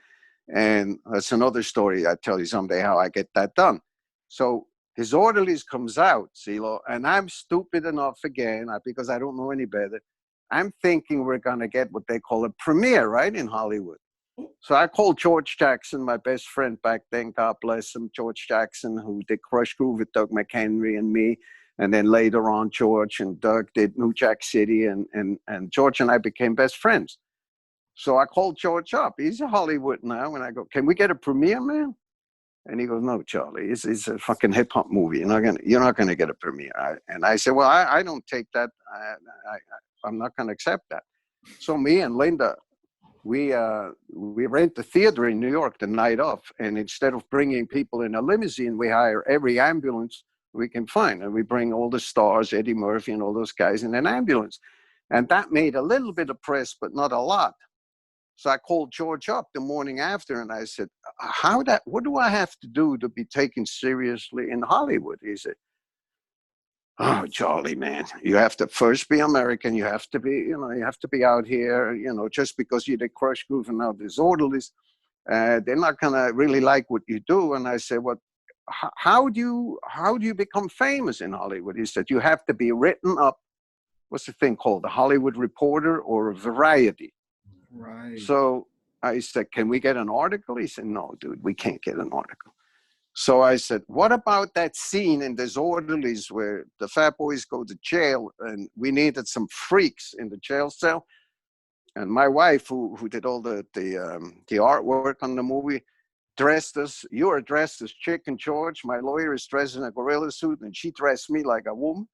And that's another story. I tell you someday how I get that done. So Disorderlies comes out, Zylo, and I'm stupid enough again, because I don't know any better. I'm thinking we're going to get what they call a premiere, right, in Hollywood. So I called George Jackson, my best friend back then, God bless him, George Jackson, who did Crush Groove with Doug McHenry and me. And then later on, George and Doug did New Jack City, and George and I became best friends. So I called George up. He's in Hollywood now. And I go, "Can we get a premiere, man?" And he goes, "No, Charlie, it's a fucking hip hop movie. You're not gonna get a premiere." And I said, "Well, I don't take that. I'm not gonna accept that." So me and Linda, we rent the theater in New York the night of, and instead of bringing people in a limousine, we hire every ambulance we can find, and we bring all the stars, Eddie Murphy and all those guys, in an ambulance. And that made a little bit of press, but not a lot. So I called George up the morning after, and I said, what do I have to do to be taken seriously in Hollywood? He said, "Oh, Charlie, man, you have to first be American. You have to be, you have to be out here, just because you did Crush Groove and now Disorderlies, they're not going to really like what you do." And I said, "What? How do you become famous in Hollywood?" He said, "You have to be written up." What's the thing called? A Hollywood Reporter or a Variety. Right. So I said, "Can we get an article?" He said, "No, dude, we can't get an article." So I said, "What about that scene in Disorderlies where the fat boys go to jail, and we needed some freaks in the jail cell?" And my wife, who did all the artwork on the movie, dressed us. You are dressed as Chicken George. My lawyer is dressed in a gorilla suit, and she dressed me like a woman.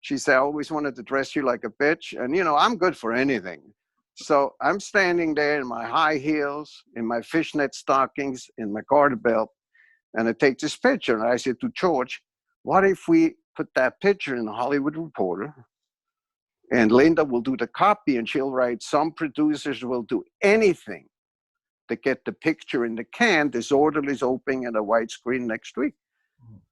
She said, "I always wanted to dress you like a bitch." And, I'm good for anything. So I'm standing there in my high heels, in my fishnet stockings, in my garter belt, and I take this picture. And I said to George, "What if we put that picture in the Hollywood Reporter, and Linda will do the copy, and she'll write, some producers will do anything to get the picture in the can. Disorderlies opening at a white screen next week."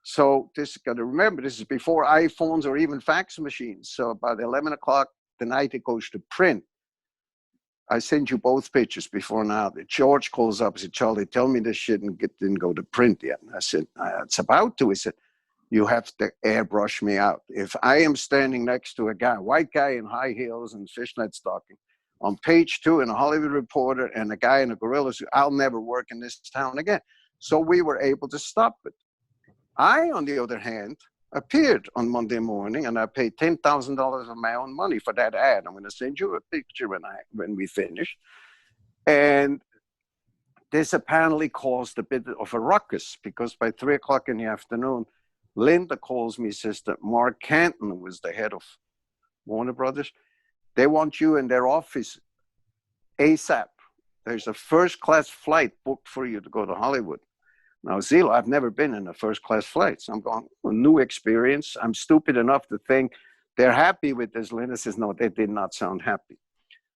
So this, got to remember, this is before iPhones or even fax machines. So about 11 o'clock the night it goes to print, I sent you both pictures before now. George calls up and said, "Charlie, tell me this shit didn't go to print yet." And I said, "It's about to." He said, "You have to airbrush me out. If I am standing next to a white guy in high heels and fishnet stocking, on page 2 in a Hollywood Reporter, and a guy in a gorilla suit, I'll never work in this town again." So we were able to stop it. I, on the other hand, appeared on Monday morning, and I paid $10,000 of my own money for that ad. I'm going to send you a picture when we finish. And this apparently caused a bit of a ruckus, because by 3 o'clock in the afternoon, Linda calls me, says that Mark Canton, who was the head of Warner Brothers, they want you in their office ASAP. There's a first-class flight booked for you to go to Hollywood. Now, Zylo, I've never been in a first-class flight. So I'm going, a new experience. I'm stupid enough to think they're happy with this. Linda says, no, they did not sound happy.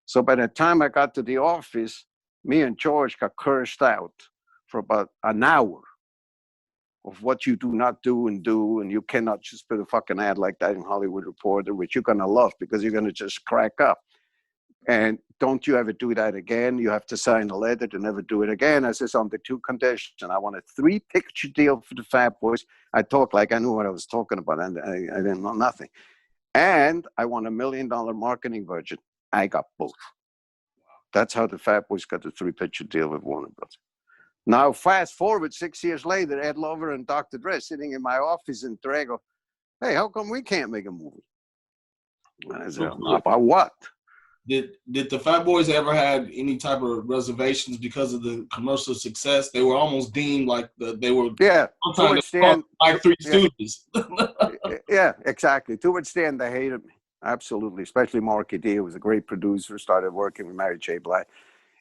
So by the time I got to the office, me and George got cursed out for about an hour. of what you do not do, and you cannot just put a fucking ad like that in Hollywood Reporter, which you're gonna love because you're gonna just crack up. And don't you ever do that again. You have to sign a letter to never do it again. I says on the 2 conditions. I want a 3-picture deal for the Fat Boys. I talk like I knew what I was talking about, and I didn't know nothing. And I want $1 million marketing budget. I got both. That's how the Fat Boys got the 3-picture deal with Warner Bros. Now, fast forward 6 years later, Ed Lover and Dr. Dré sitting in my office in Dré go, hey, how come we can't make a movie? And I said, about what? Did the Fat Boys ever had any type of reservations because of the commercial success? They were almost deemed like they were towards the end, like Three Stooges. Yeah, exactly. Towards the end, they hated me. Absolutely, especially Marky D, who was a great producer, started working with Mary J. Blige.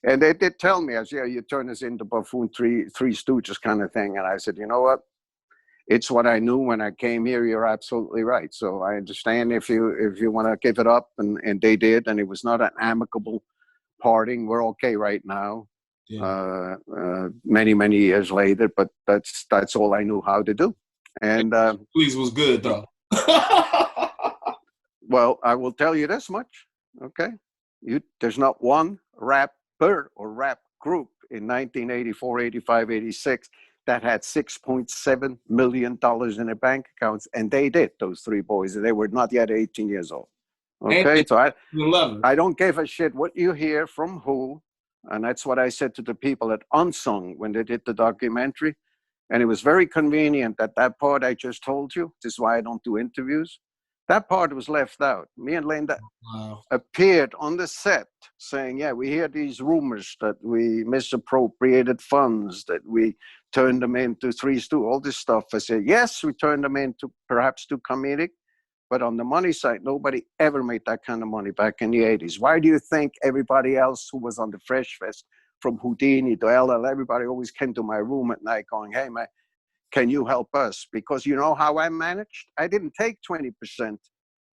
And they did tell me, as you turn us into buffoon three Stooges kind of thing. And I said, you know what? It's what I knew when I came here. You're absolutely right. So I understand if you want to give it up, and they did, and it was not an amicable parting. We're okay right now. Yeah. Many years later, but that's all I knew how to do. And Please was good though. Well, I will tell you this much. Okay, there's not one rapper or rap group in 1984, 85, 86 that had $6.7 million in their bank accounts, and they did, those 3 boys, and they were not yet 18 years old. Okay, so I don't give a shit what you hear from who, and that's what I said to the people at Unsung when they did the documentary, and it was very convenient that part I just told you, this is why I don't do interviews, that part was left out. Me and Linda appeared on the set saying, yeah, we hear these rumors that we misappropriated funds, that we turned them into 3 Stooges, all this stuff. I said, yes, we turned them into perhaps too comedic, but on the money side, nobody ever made that kind of money back in the 80s. Why do you think everybody else who was on the Fresh Fest, from Houdini to LL, everybody always came to my room at night going, hey, man, can you help us? Because you know how I managed? I didn't take 20%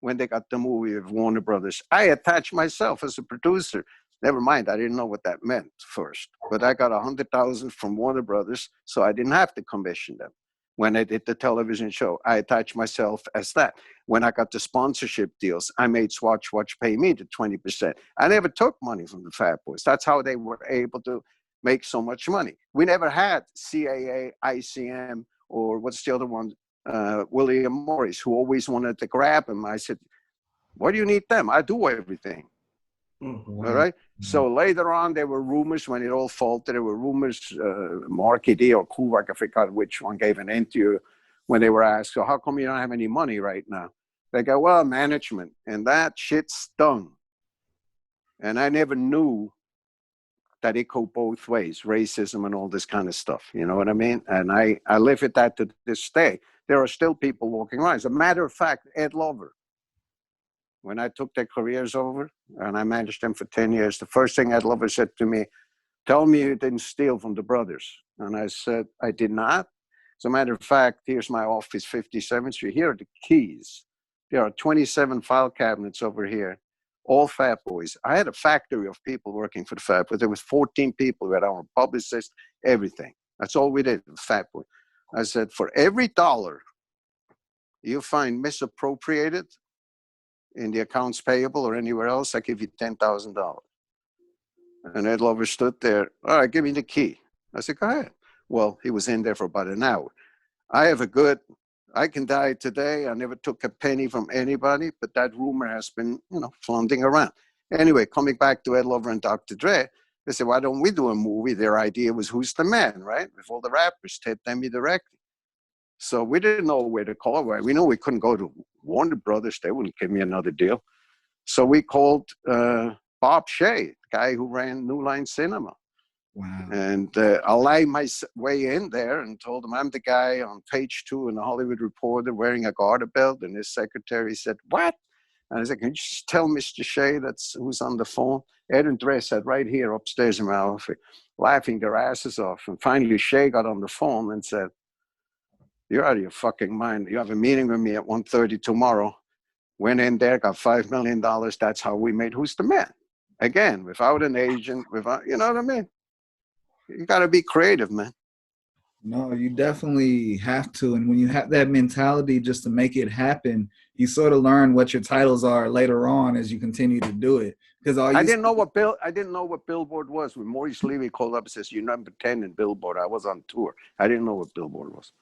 when they got the movie of Warner Brothers. I attached myself as a producer. Never mind, I didn't know what that meant first. But I got $100,000 from Warner Brothers, so I didn't have to commission them. When I did the television show, I attached myself as that. When I got the sponsorship deals, I made Swatch Watch pay me the 20%. I never took money from the Fat Boys. That's how they were able to make so much money. We never had CAA, ICM, or what's the other one? William Morris, who always wanted to grab him. I said, why do you need them? I do everything. Mm-hmm. All right. Mm-hmm. So later on, there were rumors when it all faltered. There were rumors, Marky D or Kuvak, I forgot which one, gave an interview when they were asked, so how come you don't have any money right now? They go, well, management. And that shit stung. And I never knew that it go both ways, racism and all this kind of stuff. You know what I mean? And I live with that to this day. There are still people walking around. As a matter of fact, Ed Lover, when I took their careers over and I managed them for 10 years, the first thing Ed Lover said to me, tell me you didn't steal from the brothers. And I said, I did not. As a matter of fact, here's my office, 57th Street. Here are the keys. There are 27 file cabinets over here, all Fat Boys. I had a factory of people working for the Fat Boys. There was 14 people. We had our publicist, everything. That's all we did, Fat Boy. I said, for every dollar you find misappropriated in the accounts payable or anywhere else, I give you $10,000. And Ed Lover stood there, all right, give me the key. I said, go ahead. Well, he was in there for about an hour. I can die today. I never took a penny from anybody, but that rumor has been, floating around. Anyway, coming back to Ed Lover and Dr. Dré, they said, why don't we do a movie? Their idea was, who's the man, right? With all the rappers, Ted Demi directing. So we didn't know where to call. We knew we couldn't go to Warner Brothers. They wouldn't give me another deal. So we called Bob Shea, the guy who ran New Line Cinema. Wow. And I lied my way in there and told him I'm the guy on page 2 in the Hollywood Reporter wearing a garter belt. And his secretary said, what? And I said, can you just tell Mr. Shea who's on the phone? Ed and Dré sat right here upstairs in my office, laughing their asses off. And finally, Shea got on the phone and said, you're out of your fucking mind. You have a meeting with me at 1:30 tomorrow. Went in there, got $5 million. That's how we made Who's the Man. Again, without an agent, you know what I mean? You got to be creative, man. No, you definitely have to. And when you have that mentality just to make it happen, you sort of learn what your titles are later on as you continue to do it. Because I didn't know what Billboard was. When Maurice Levy called up and says, "You're number 10 in Billboard," I was on tour. I didn't know what Billboard was.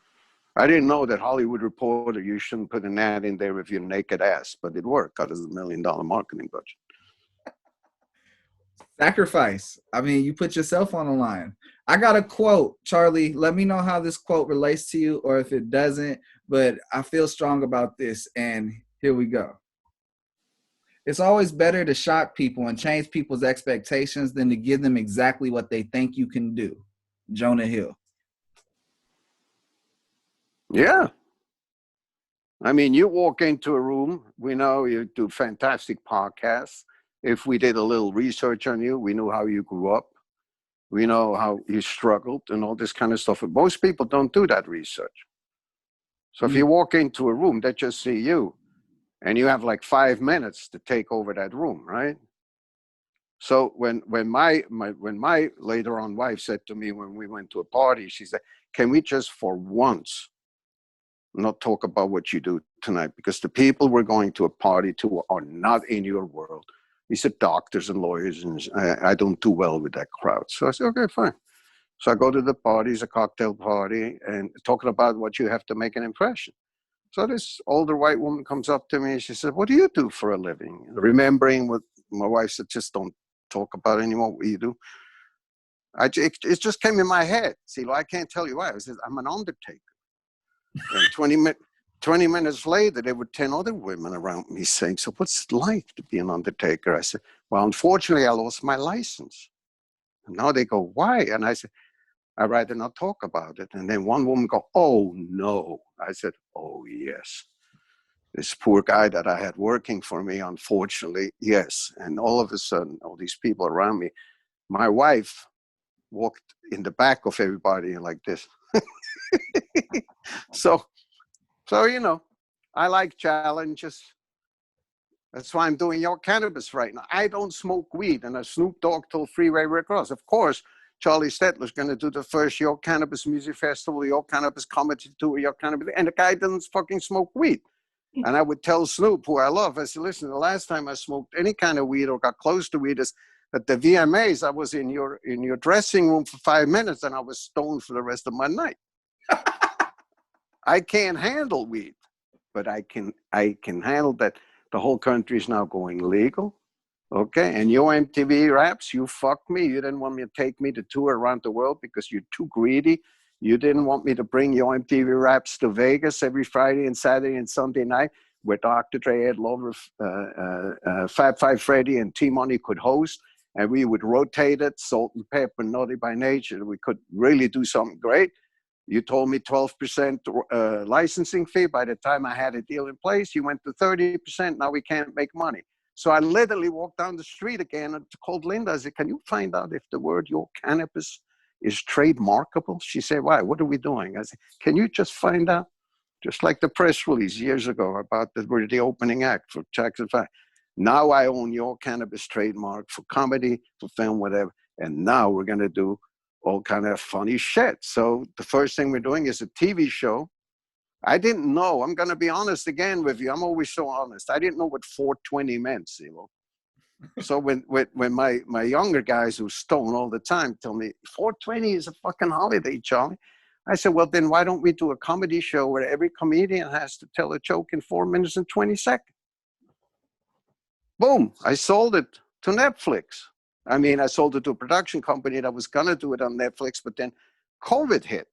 I didn't know that Hollywood Reporter, you shouldn't put an ad in there if you're naked ass, but it worked because it's $1 million marketing budget. Sacrifice. I mean, you put yourself on the line. I got a quote, Charlie. Let me know how this quote relates to you or if it doesn't, but I feel strong about this. And here we go. It's always better to shock people and change people's expectations than to give them exactly what they think you can do. Jonah Hill. Yeah. I mean, you walk into a room, we know you do fantastic podcasts. If we did a little research on you, we knew how you grew up. We know how you struggled and all this kind of stuff. But most people don't do that research. So if you walk into a room, they just see you and you have like 5 minutes to take over that room, right? So when my later on wife said to me when we went to a party, she said, "Can we just for once not talk about what you do tonight? Because the people we're going to a party to are not in your world." He said, "Doctors and lawyers, and I don't do well with that crowd." So I said, "Okay, fine." So I go to the party, it's a cocktail party, and talking about what you have to make an impression. So this older white woman comes up to me and she said, "What do you do for a living?" Remembering what my wife said, "Just don't talk about it anymore, what you do." It just came in my head. See, I can't tell you why. I said, "I'm an undertaker." And 20 minutes later, there were 10 other women around me saying, "So what's it like to be an undertaker?" I said, "Well, unfortunately, I lost my license." And now they go, "Why?" And I said, "I'd rather not talk about it." And then one woman go, "Oh, no." I said, "Oh, yes. This poor guy that I had working for me, unfortunately, yes." And all of a sudden, all these people around me, my wife walked in the back of everybody like this. So, you know, I like challenges. That's why I'm doing Your Cannabis right now. I don't smoke weed. And as Snoop Dogg told Freeway Rick Ross, of course, Charlie Stettler is going to do the first Your Cannabis Music Festival, Your Cannabis Comedy Tour, Your Cannabis, and the guy doesn't fucking smoke weed. And I would tell Snoop, who I love, I said, "Listen, the last time I smoked any kind of weed or got close to weed is at the VMAs. I was in your dressing room for 5 minutes and I was stoned for the rest of my night." I can't handle weed, but I can handle that the whole country is now going legal. Okay, and your MTV RAPs, you fucked me. You didn't want me to take me to tour around the world because you're too greedy. You didn't want me to bring your MTV RAPs to Vegas every Friday and Saturday and Sunday night where Dr. Dré, Ed Lover, Fab Five Freddy, and T-Money could host. And we would rotate it, Salt and Pepper, Naughty by Nature. We could really do something great. You told me 12% licensing fee. By the time I had a deal in place, you went to 30%. Now we can't make money. So I literally walked down the street again and called Linda. I said, "Can you find out if the word Your Cannabis is trademarkable?" She said, "Why? What are we doing?" I said, "Can you just find out?" Just like the press release years ago about the opening act for Jackson 5. Now I own Your Cannabis trademark for comedy, for film, whatever. And now we're going to do all kind of funny shit. So the first thing we're doing is a TV show. I didn't know. I'm going to be honest again with you. I'm always so honest. I didn't know what 420 meant, Zylo. So when my younger guys who stone all the time tell me 420 is a fucking holiday, Charlie, I said, "Well, then why don't we do a comedy show where every comedian has to tell a joke in 4 minutes and 20 seconds? Boom, I sold it to Netflix. I mean, I sold it to a production company that was going to do it on Netflix, but then COVID hit.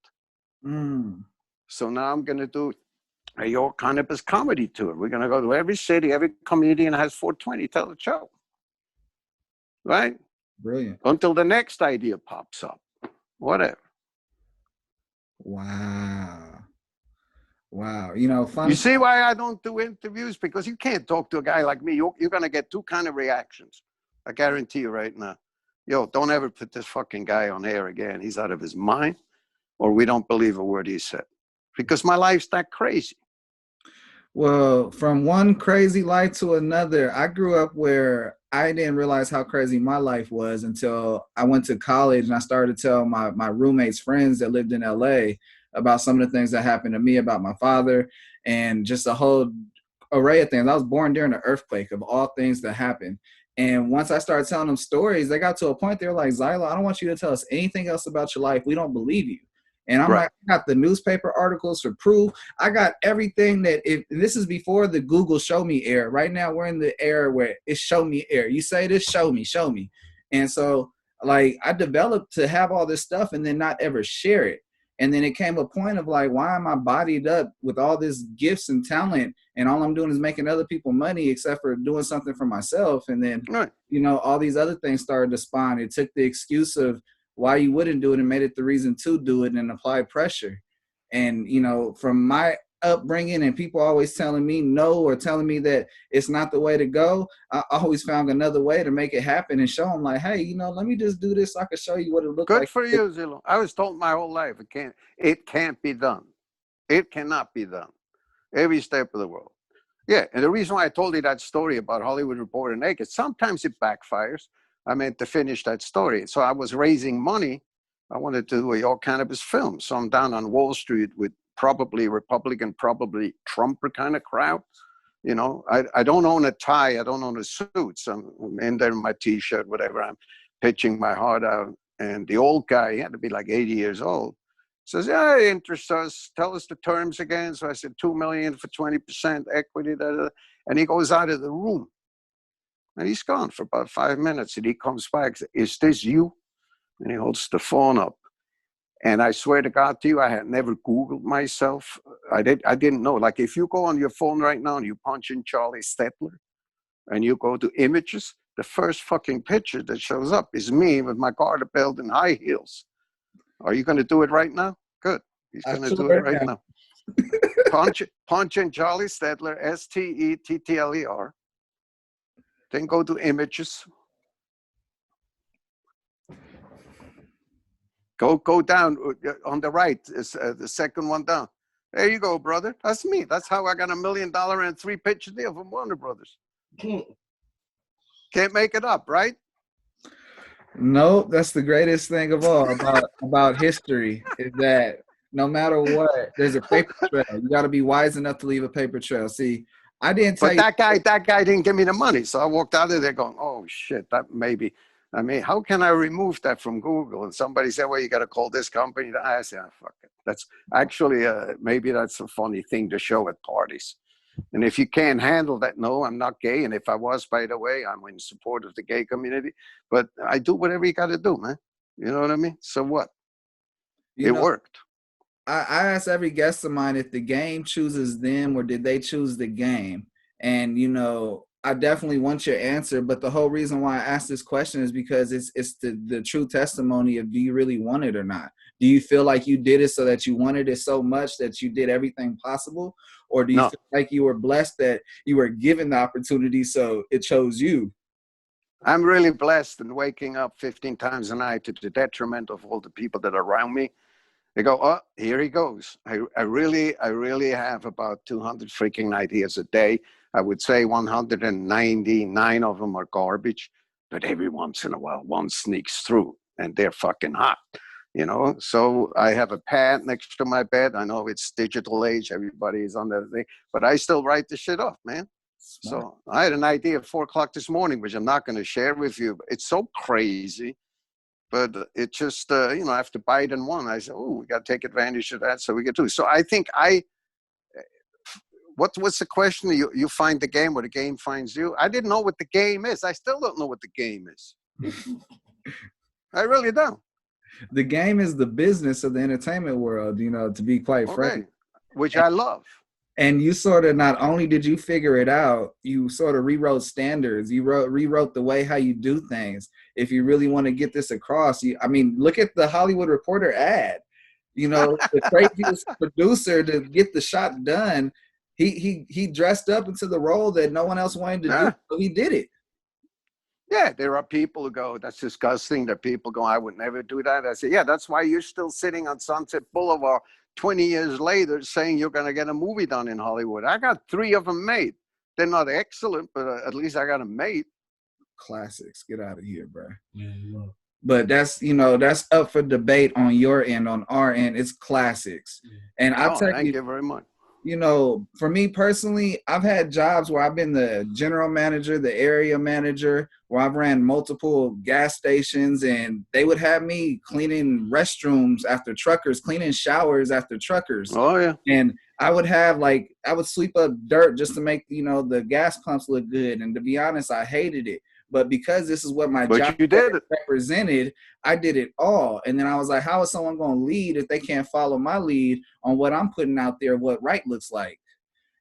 So now I'm going to do a Your Cannabis comedy tour. We're going to go to every city. Every comedian has 420, tell a joke. Right? Brilliant. Until the next idea pops up. Whatever. Wow. You know, fun. You see why I don't do interviews? Because you can't talk to a guy like me. You're going to get two kind of reactions. I guarantee you right now. Yo, don't ever put this fucking guy on air again. He's out of his mind. Or we don't believe a word he said. Because my life's that crazy. Well, from one crazy life to another, I grew up where I didn't realize how crazy my life was until I went to college and I started to tell my roommates' friends that lived in LA about some of the things that happened to me, about my father, and just a whole array of things. I was born during the earthquake of all things that happened. And once I started telling them stories, they got to a point they were like, Zylo, I don't want you to tell us anything else about your life. We don't believe you. And I'm Right. like, I got the newspaper articles for proof. I got everything that if this is before the Google show me era. Right now we're in the era where it's show me era. You say this, show me, show me. And so like I developed to have all this stuff and then not ever share it. And then it came a point of like, why am I bodied up with all this gifts and talent and all I'm doing is making other people money except for doing something for myself? And then, Right. you know, all these other things started to spawn. It took the excuse of why you wouldn't do it and made it the reason to do it and apply pressure. And, you know, from my upbringing and people always telling me no or telling me that it's not the way to go, I always found another way to make it happen and show them like, hey, you know, let me just do this so I can show you what it looks like. Good for you, Zylo. I was told my whole life it can't be done. It cannot be done. Every step of the world. Yeah, and the reason why I told you that story about Hollywood Reporter Naked, sometimes it backfires. I meant to finish that story. So I was raising money. I wanted to do a all cannabis film. So I'm down on Wall Street with probably Republican, probably Trumper kind of crowd. You know, I don't own a tie. I don't own a suit. So I'm in there in my T-shirt, whatever. I'm pitching my heart out. And the old guy, he had to be like 80 years old, says, yeah, it interests us. Tell us the terms again. So I said, $2 million for 20% equity. And he goes out of the room. And he's gone for about 5 minutes. And he comes back, says, is this you? And he holds the phone up. And I swear to God to you, I had never Googled myself. I didn't know. Like if you go on your phone right now and you punch in Charlie Stettler and you go to images, the first fucking picture that shows up is me with my garter belt and high heels. Are you going to do it right now? Good. He's going to do it right now. Punch in Charlie Stettler, Stettler. Then go to images. Go down on the right, the second one down. There you go, brother. That's me. That's how I got $1 million and 3-picture deal from Warner Brothers. Can't make it up, right? No, that's the greatest thing of all about history is that no matter what, there's a paper trail. You got to be wise enough to leave a paper trail. See, I didn't tell but you. That guy didn't give me the money. So I walked out of there going, oh, shit, that maybe. I mean, how can I remove that from Google? And somebody said, well, you got to call this company. I said, oh, fuck it. That's actually, maybe that's a funny thing to show at parties. And if you can't handle that, no, I'm not gay. And if I was, by the way, I'm in support of the gay community. But I do whatever you got to do, man. You know what I mean? So what? It worked. I ask every guest of mine if the game chooses them or did they choose the game? And, you know, I definitely want your answer. But the whole reason why I ask this question is because it's the true testimony of do you really want it or not? Do you feel like you did it so that you wanted it so much that you did everything possible? Or do you feel like you were blessed that you were given the opportunity so it chose you? I'm really blessed and waking up 15 times a night to the detriment of all the people that are around me. They go, oh, here he goes. I really have about 200 freaking ideas a day. I would say 199 of them are garbage, but every once in a while, one sneaks through and they're fucking hot, you know? So I have a pad next to my bed. I know it's digital age. Everybody is on that thing, but I still write the shit off, man. Smart. So I had an idea at 4 o'clock this morning, which I'm not going to share with you. It's so crazy, but it just, you know, after Biden won, I said, oh, we got to take advantage of that so we get to. So I think what's the question? You find the game or the game finds you? I didn't know what the game is. I still don't know what the game is. I really don't. The game is the business of the entertainment world, you know, to be quite frank. Which I love. And you sort of, not only did you figure it out, you sort of rewrote standards. You rewrote the way how you do things. If you really want to get this across, I mean, look at the Hollywood Reporter ad. You know, the craziest producer to get the shot done, he dressed up into the role that no one else wanted to do, so he did it. Yeah, there are people who go, that's disgusting. There are people go, I would never do that. I say, yeah, that's why you're still sitting on Sunset Boulevard 20 years later saying you're going to get a movie done in Hollywood. I got 3 of them made. They're not excellent, but at least I got them made. classics. Get out of here, bro. Yeah, But that's, you know, that's up for debate on your end. On our end, it's classics. And I'll tell Thank you very much. you know, for me personally, I've had jobs where I've been the general manager, the area manager, where I've ran multiple gas stations, and they would have me cleaning restrooms after truckers, cleaning showers after truckers. Oh, yeah. And I would have, like, I would sweep up dirt just to make, you know, the gas pumps look good. And to be honest, I hated it. But because this is what my job represented, I did it all. And then I was like, how is someone going to lead if they can't follow my lead on what I'm putting out there, what right looks like?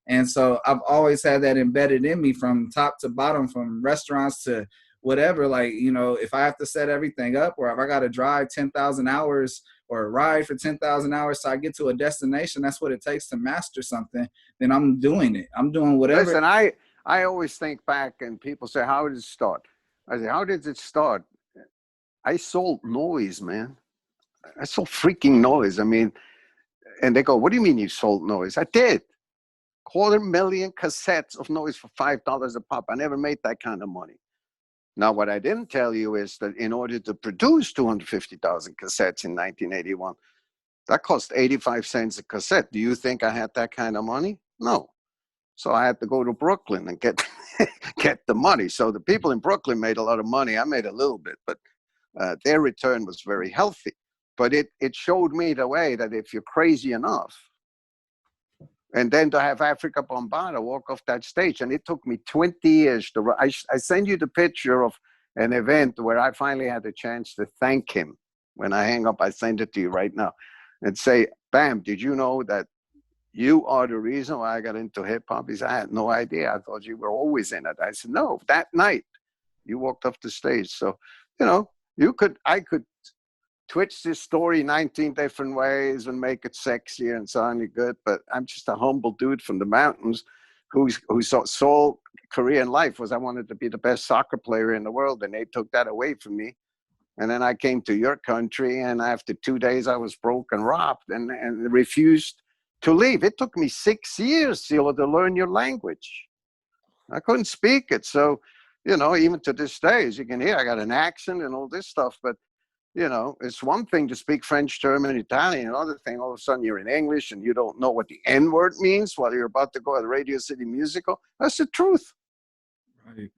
And so I've always had that embedded in me from top to bottom, from restaurants to whatever. Like, you know, if I have to set everything up, or if I got to drive 10,000 hours or ride for 10,000 hours so I get to a destination, that's what it takes to master something, then I'm doing it. I'm doing whatever. Listen, I always think back, and people say, how did it start? I say, how did it start? I sold noise, man. I sold freaking noise. I mean, and they go, what do you mean you sold noise? I did. 250,000 cassettes of noise for $5 a pop. I never made that kind of money. Now, what I didn't tell you is that in order to produce 250,000 cassettes in 1981, that cost 85 cents a cassette. Do you think I had that kind of money? No. So I had to go to Brooklyn and get the money. So the people in Brooklyn made a lot of money. I made a little bit, but their return was very healthy. But it showed me the way that if you're crazy enough, and then to have Africa Bambaataa walk off that stage, and it took me 20 years to. I send you the picture of an event where I finally had a chance to thank him. When I hang up, I send it to you right now, and say, "Bam, did you know that you are the reason why I got into hip hop?" He said, "I had no idea. I thought you were always in it." I said, "No, that night you walked off the stage." So, you know, I could twitch this story 19 different ways and make it sexy and sound good, but I'm just a humble dude from the mountains whose sole career in life was I wanted to be the best soccer player in the world, and they took that away from me. And then I came to your country, and after 2 days I was broke and robbed and refused to leave. It took me 6 years, Zylo, to learn your language. I couldn't speak it. So, you know, even to this day, as you can hear, I got an accent and all this stuff, but you know, it's one thing to speak French, German, Italian. Another thing, all of a sudden you're in English and you don't know what the N-word means while you're about to go to the Radio City Musical. That's the truth. Right.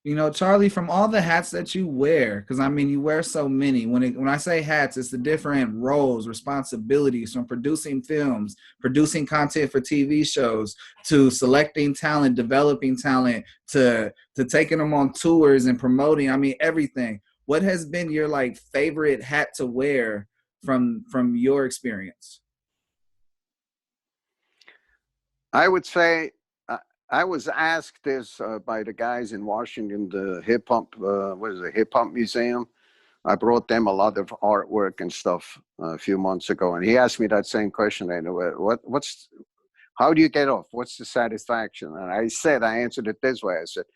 You know, Charlie, from all the hats that you wear, because I mean, you wear so many. When I say hats, it's the different roles, responsibilities, from producing films, producing content for TV shows, to selecting talent, developing talent, to taking them on tours and promoting. I mean, everything. What has been your like favorite hat to wear from your experience? I would say I was asked this by the guys in Washington, the hip hop, hip hop museum. I brought them a lot of artwork and stuff a few months ago, and he asked me that same question. And how do you get off? What's the satisfaction? And I answered it this way. I said,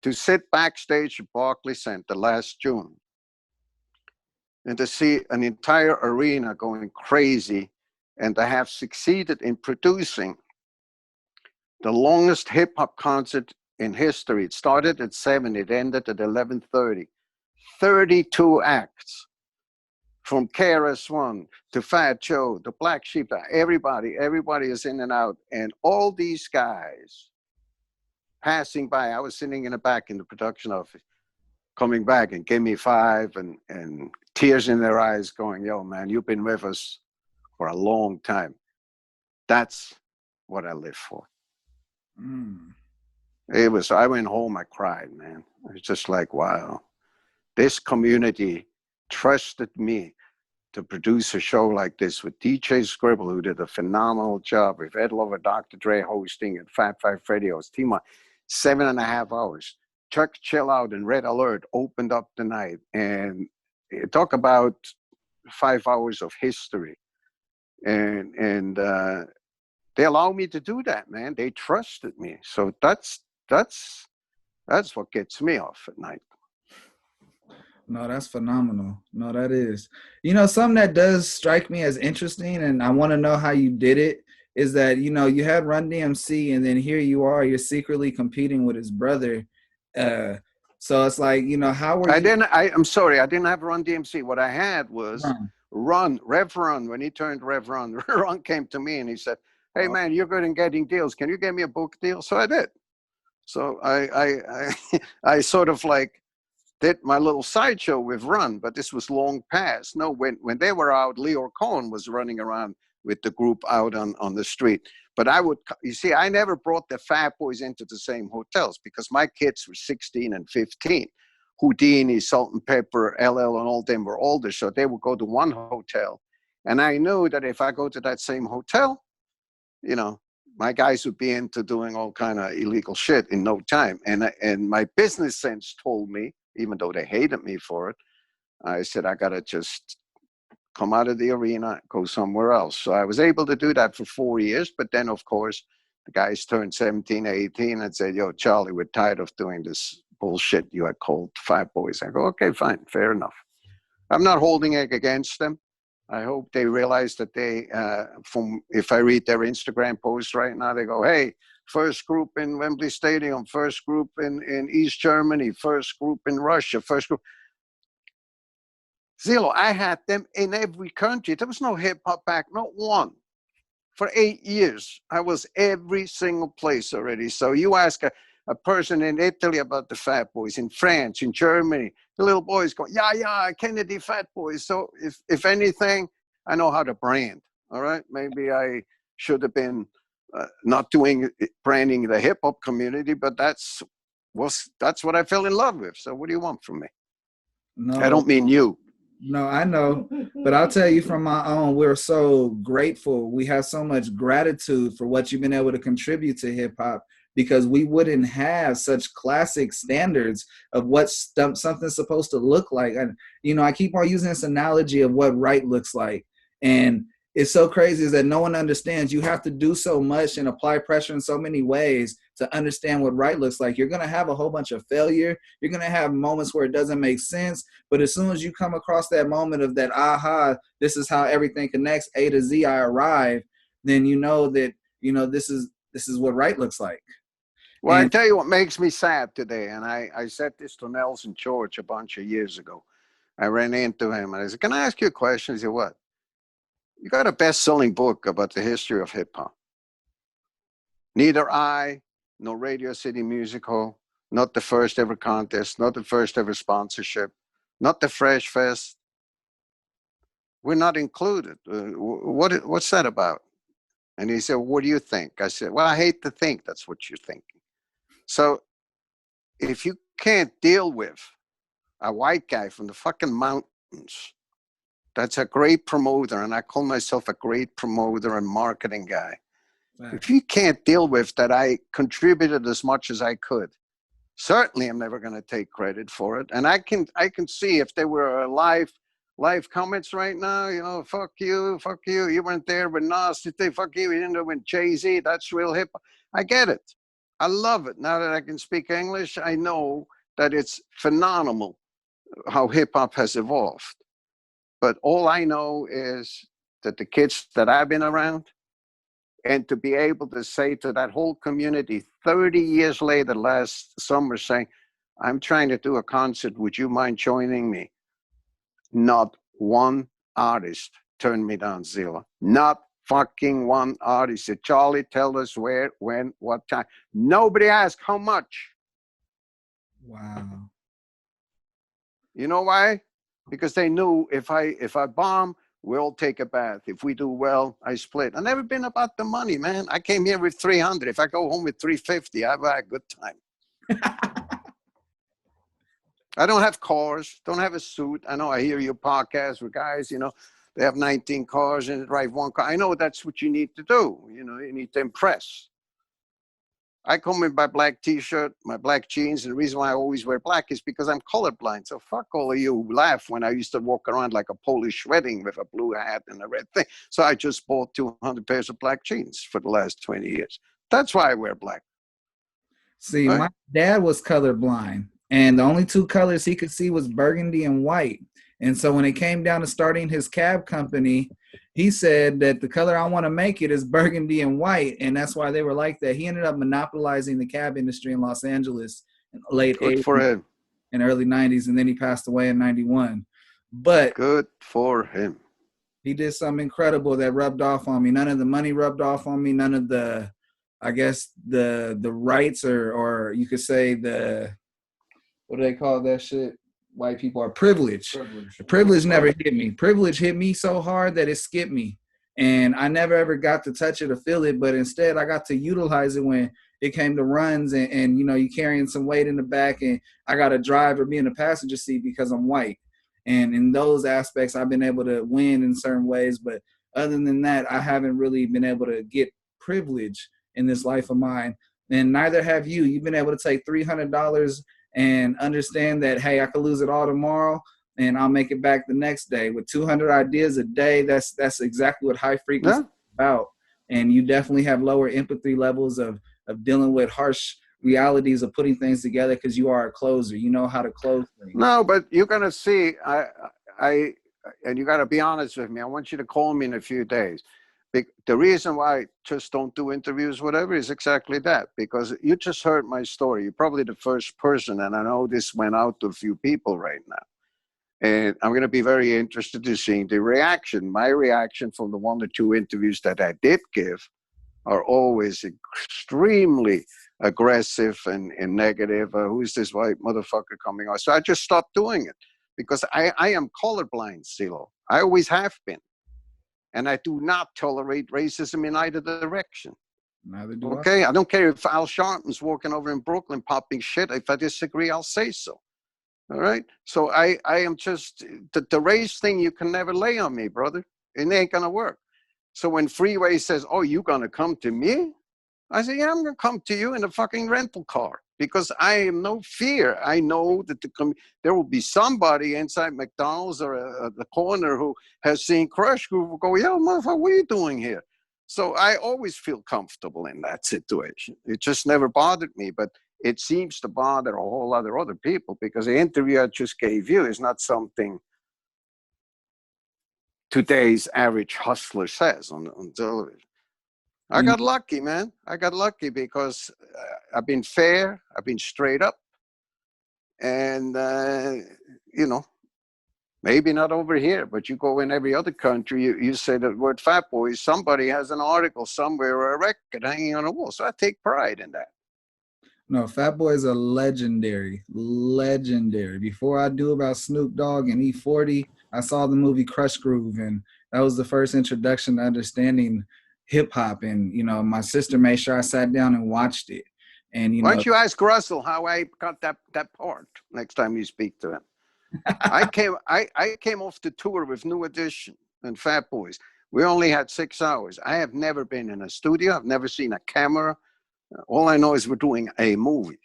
to sit backstage at Barclays Center last June and to see an entire arena going crazy, and to have succeeded in producing the longest hip hop concert in history. It started at 7, it ended at 11:30. 32 acts, from KRS-One to Fat Joe, the Black Sheep, everybody is in and out. And all these guys passing by, I was sitting in the back in the production office, coming back and give me 5 and tears in their eyes going, "Yo, man, you've been with us for a long time." That's what I live for. I went home, I cried, man. It's just like, wow, this community trusted me to produce a show like this with DJ Skribble, who did a phenomenal job. We've had Lover Doctor Dré hosting at Fat Five Radio's team on 7.5 hours. Chuck Chill Out and Red Alert opened up the night, and talk about 5 hours of history. And they allowed me to do that, man. They trusted me. So that's what gets me off at night. No, that's phenomenal. No, that is. You know, something that does strike me as interesting, and I want to know how you did it, is that, you know, you had Run DMC, and then here you are, you're secretly competing with his brother. So it's like, you know, how were you? I'm sorry, I didn't have Run DMC. What I had was Rev Run. When he turned Rev Run, Ron came to me and he said, "Hey man, you're good in getting deals. Can you get me a book deal?" So I did. So I sort of like did my little sideshow with Run, but this was long past. No, when they were out, Leo Cohen was running around with the group out on the street. But you see, I never brought the Fat Boys into the same hotels because my kids were 16 and 15. Houdini, Salt and Pepper, LL, and all them were older, so they would go to one hotel. And I knew that if I go to that same hotel, you know, my guys would be into doing all kind of illegal shit in no time. And my business sense told me, even though they hated me for it, I said, I got to just come out of the arena, go somewhere else. So I was able to do that for 4 years. But then, of course, the guys turned 17, 18 and said, "Yo, Charlie, we're tired of doing this bullshit you had called Fat Boys." I go, "Okay, fine, fair enough." I'm not holding it against them. I hope they realize that they, if I read their Instagram posts right now, they go, "Hey, first group in Wembley Stadium, first group in East Germany, first group in Russia, first group." Zylo, I had them in every country. There was no hip hop back, not one. For 8 years, I was every single place already. So you ask a person in Italy about the Fat Boys, in France, in Germany, the little boys go, yeah, Kennedy Fat Boys. So if anything, I know how to brand, all right? Maybe I should have been not doing branding the hip hop community, but that's what I fell in love with. So what do you want from me? No, I don't mean you. No, I know, but I'll tell you from my own, we're so grateful. We have so much gratitude for what you've been able to contribute to hip hop, because we wouldn't have such classic standards of what something's supposed to look like. And, you know, I keep on using this analogy of what right looks like. And it's so crazy is that no one understands. You have to do so much and apply pressure in so many ways to understand what right looks like. You're going to have a whole bunch of failure. You're going to have moments where it doesn't make sense. But as soon as you come across that moment of that, aha, this is how everything connects, A to Z, I arrive, then you know that, you know, this is what right looks like. Well, I tell you what makes me sad today, and I said this to Nelson George a bunch of years ago. I ran into him, and I said, "Can I ask you a question?" He said, "What?" "You got a best-selling book about the history of hip-hop. Neither I, nor Radio City Music Hall, not the first ever contest, not the first ever sponsorship, not the Fresh Fest. We're not included. What's that about?" And he said, "What do you think?" I said, "Well, I hate to think that's what you're thinking." So if you can't deal with a white guy from the fucking mountains that's a great promoter, and I call myself a great promoter and marketing guy. Right. If you can't deal with that, I contributed as much as I could. Certainly, I'm never going to take credit for it. And I can see if there were live comments right now, you know, fuck you, you weren't there with Nas today, fuck you didn't know with Jay-Z, that's real hip hop. I get it. I love it. Now that I can speak English, I know that it's phenomenal how hip hop has evolved. But all I know is that the kids that I've been around, and to be able to say to that whole community 30 years later, last summer, saying, "I'm trying to do a concert, would you mind joining me?" Not one artist turned me down, Zylo. Not fucking one artist said, "Charlie, tell us where, when, what time." Nobody asked how much. Wow. You know why? Because they knew if I bomb, we'll take a bath. If we do well, I split. I've never been about the money, man. I came here with 300. If I go home with 350, I've had a good time. I don't have cars, don't have a suit. I know I hear your podcast with guys, you know, they have 19 cars and drive one car. I know that's what you need to do. You know, you need to impress. I come in my black t-shirt, my black jeans, and the reason why I always wear black is because I'm colorblind. So fuck all of you who laugh when I used to walk around like a Polish wedding with a blue hat and a red thing. So I just bought 200 pairs of black jeans for the last 20 years. That's why I wear black. See, right? My dad was colorblind, and the only two colors he could see was burgundy and white. And so when it came down to starting his cab company, he said that the color I want to make it is burgundy and white. And that's why they were like that. He ended up monopolizing the cab industry in Los Angeles in the late 80s. Good for him. in the early 90s, and then he passed away in 91. But good for him. He did something incredible that rubbed off on me. None of the money rubbed off on me. None of the, I guess, the rights, or you could say the, what do they call that shit? White people are privilege. The privilege never hit me. Privilege hit me so hard that it skipped me. And I never ever got to touch it or feel it, but instead I got to utilize it when it came to runs and you know, you carrying some weight in the back and I got to drive or be in the passenger seat because I'm white. And in those aspects, I've been able to win in certain ways. But other than that, I haven't really been able to get privilege in this life of mine. And neither have you. You've been able to take $300 and understand that, hey, I could lose it all tomorrow and I'll make it back the next day. With 200 ideas a day, that's exactly what high frequency is about. And you definitely have lower empathy levels of dealing with harsh realities of putting things together because you are a closer. You know how to close things. No, but you're going to see, and you got to be honest with me. I want you to call me in a few days. The reason why I just don't do interviews, whatever, is exactly that. Because you just heard my story. You're probably the first person, and I know this went out to a few people right now. And I'm going to be very interested to see the reaction. My reaction from the 1 or 2 interviews that I did give are always extremely aggressive and negative. Who's this white motherfucker coming on? So I just stopped doing it because I am colorblind, Zylo. I always have been. And I do not tolerate racism in either direction. Neither do okay? I don't care if Al Sharpton's walking over in Brooklyn popping shit. If I disagree, I'll say so. All right? So I am just, the race thing you can never lay on me, brother. It ain't going to work. So when Freeway says, oh, you going to come to me? I say, yeah, I'm going to come to you in a fucking rental car because I am no fear. I know that there will be somebody inside McDonald's or the corner who has seen Crush who will go, yo, motherfucker, what are you doing here? So I always feel comfortable in that situation. It just never bothered me, but it seems to bother a whole lot of other people because the interview I just gave you is not something today's average hustler says on television. I got lucky, man. I got lucky because I've been fair. I've been straight up. And, you know, maybe not over here, but you go in every other country, you say the word fat boy, somebody has an article somewhere or a record hanging on a wall. So I take pride in that. No, Fat Boys are legendary. Before I knew about Snoop Dogg and E40, I saw the movie Crush Groove, and that was the first introduction to understanding hip hop. And, you know, my sister made sure I sat down and watched it. And, you Why know, don't you ask Russell how I got that part next time you speak to him? I came off the tour with New Edition and Fat Boys. We only had 6 hours. I have never been in a studio. I've never seen a camera. All I know is we're doing a movie.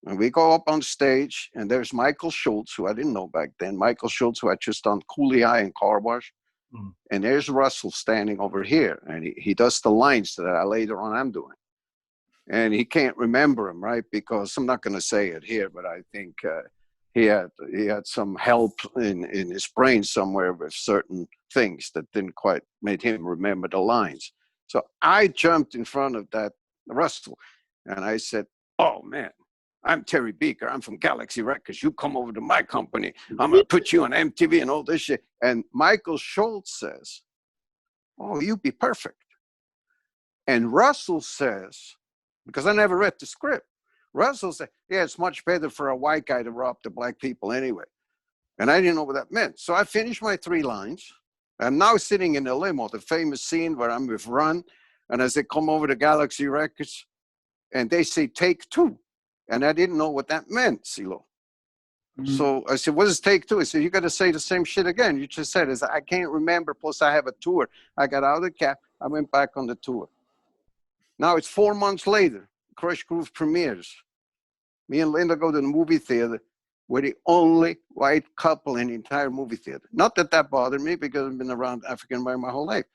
And we go up on stage, and there's Michael Schultz, who I didn't know back then. Michael Schultz, who had just done Coolie Eye and Car Wash. Mm. And there's Russell standing over here, and he does the lines that later on I'm doing. And he can't remember them, right? Because I'm not going to say it here, but I think he had some help in his brain somewhere with certain things that didn't quite make him remember the lines. So I jumped in front of that Russell, and I said, oh, man, I'm Terry Beaker. I'm from Galaxy Records. You come over to my company. I'm going to put you on MTV and all this shit. And Michael Schultz says, oh, you'd be perfect. And Russell says, because I never read the script, Russell said, yeah, it's much better for a white guy to rob the black people anyway. And I didn't know what that meant. So I finished my 3 lines. I'm now sitting in the limo, the famous scene where I'm with Run. And as they come over to Galaxy Records, and they say, take 2. And I didn't know what that meant, Zylo. Mm-hmm. So I said, what is take 2? I said, you got to say the same shit again. You just said, I can't remember. Plus, I have a tour. I got out of the cab. I went back on the tour. Now it's 4 months later. Crush Groove premieres. Me and Linda go to the movie theater. We're the only white couple in the entire movie theater. Not that bothered me because I've been around African American my whole life.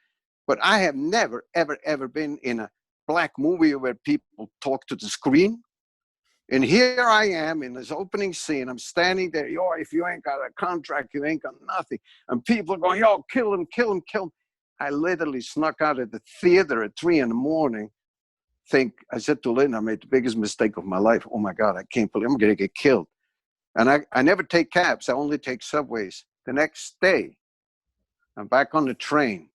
But I have never, ever, ever been in a black movie where people talk to the screen. And here I am in this opening scene. I'm standing there. Yo, if you ain't got a contract, you ain't got nothing. And people are going, yo, kill him, kill him, kill him. I literally snuck out of the theater at 3 a.m. I said to Lynn, I made the biggest mistake of my life. Oh my God, I can't believe I'm going to get killed. And I never take cabs. I only take subways. The next day, I'm back on the train.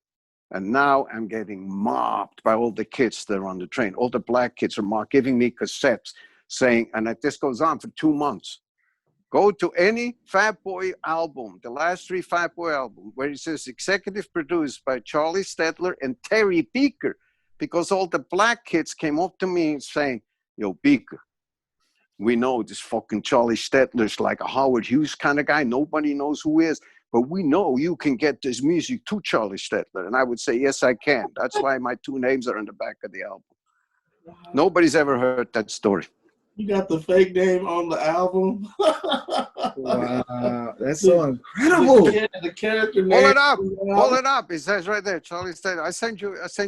And now I'm getting mobbed by all the kids that are on the train. All the black kids are giving me cassettes saying, and this goes on for 2 months. Go to any Fat Boy album, the last 3 Fat Boy albums, where it says executive produced by Charlie Stettler and Terry Beaker, because all the black kids came up to me saying, yo, Beaker, we know this fucking Charlie Stettler's like a Howard Hughes kind of guy. Nobody knows who he is. But we know you can get this music to Charlie Stettler. And I would say, yes, I can. That's why my 2 names are on the back of the album. Wow. Nobody's ever heard that story. You got the fake name on the album. Wow, that's so incredible. The character name. Pull it up. It says right there, Charlie Stettler. I send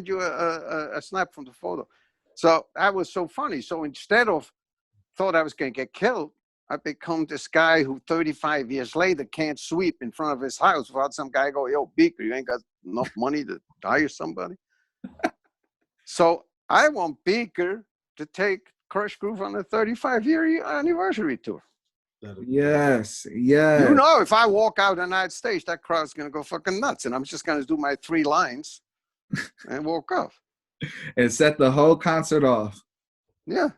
you a snap from the photo. So that was so funny. So instead of thought I was going to get killed, I become this guy who 35 years later can't sweep in front of his house without some guy go, yo, Beaker, you ain't got enough money to hire somebody. So I want Beaker to take Crush Groove on the 35-year anniversary tour. Yes, yes. You know, if I walk out on that stage, that crowd's going to go fucking nuts. And I'm just going to do my 3 lines and walk off. And set the whole concert off. Yeah.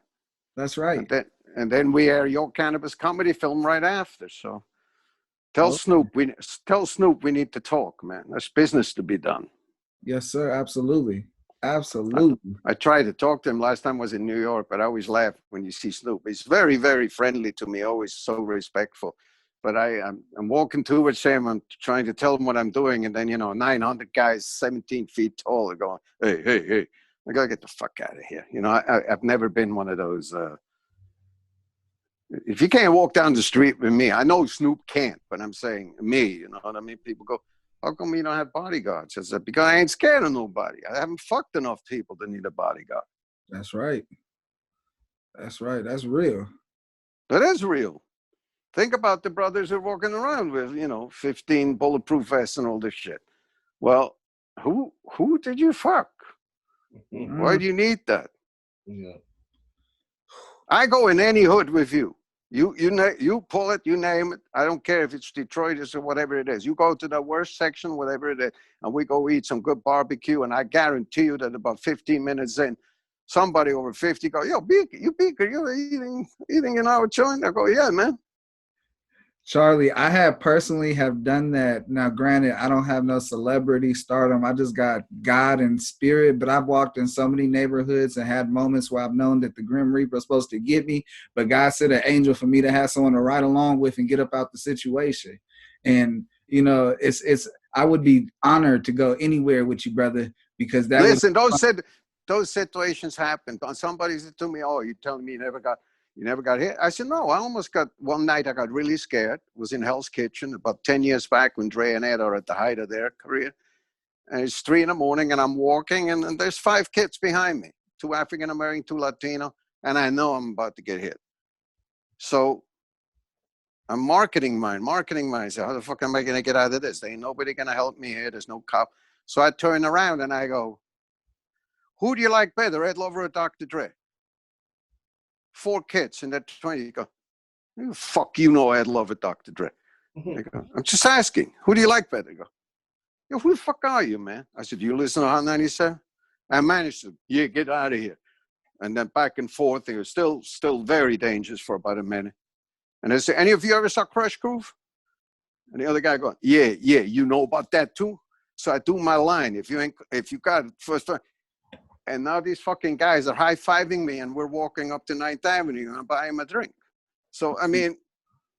That's right. And then we air Your Cannabis comedy film right after. So tell Snoop we need to talk, man. There's business to be done. Yes, sir. Absolutely. Absolutely. I tried to talk to him last time I was in New York, but I always laugh when you see Snoop. He's very, very friendly to me, always so respectful. But I'm walking towards him, I'm trying to tell him what I'm doing, and then, 900 guys, 17 feet tall, are going, hey, I gotta get the fuck out of here. I've never been one of those. If you can't walk down the street with me, I know Snoop can't, but I'm saying me, you know what I mean? People go, how come you don't have bodyguards? I said, because I ain't scared of nobody. I haven't fucked enough people to need a bodyguard. That's right. That's right. That's real. That is real. Think about the brothers who are walking around with, 15 bulletproof vests and all this shit. Well, who did you fuck? Why do you need that? Yeah. I go in any hood with you. You pull it, you name it. I don't care if it's Detroit or whatever it is. You go to the worst section, whatever it is, and we go eat some good barbecue. And I guarantee you that about 15 minutes in, somebody over 50 go, yo, Beaker, you eating in our joint? I go, yeah, man. Charlie, I personally have done that. Now, granted, I don't have no celebrity stardom. I just got God and spirit, but I've walked in so many neighborhoods and had moments where I've known that the Grim Reaper is supposed to get me, but God sent an angel for me to have someone to ride along with and get up out the situation. And, I would be honored to go anywhere with you, brother, because that those situations happen. Somebody said to me, oh, you're telling me you never got hit? I said, no, I almost got, one night I got really scared. It was in Hell's Kitchen about 10 years back when Dré and Ed are at the height of their career. And it's 3 a.m. and I'm walking and there's 5 kids behind me, 2 African-American, 2 Latino, and I know I'm about to get hit. So I'm marketing mine. I say, how the fuck am I going to get out of this? There ain't nobody going to help me here. There's no cop. So I turn around and I go, who do you like better, Ed Lover or Dr. Dré? 4 kids in their 20s. You go, fuck, Ed Lover, Dr. Dré. I go, I'm just asking, who do you like better? I go, yo, who the fuck are you, man? I said, do you listen to Hot 97? I managed to, get out of here. And then back and forth. It was still very dangerous for about a minute. And I said, any of you ever saw Crush Groove? And the other guy going, yeah, you know about that too? So I do my line. If you got it first time. And now these fucking guys are high-fiving me and we're walking up to 9th Avenue and I'm buying a drink. So, I mean,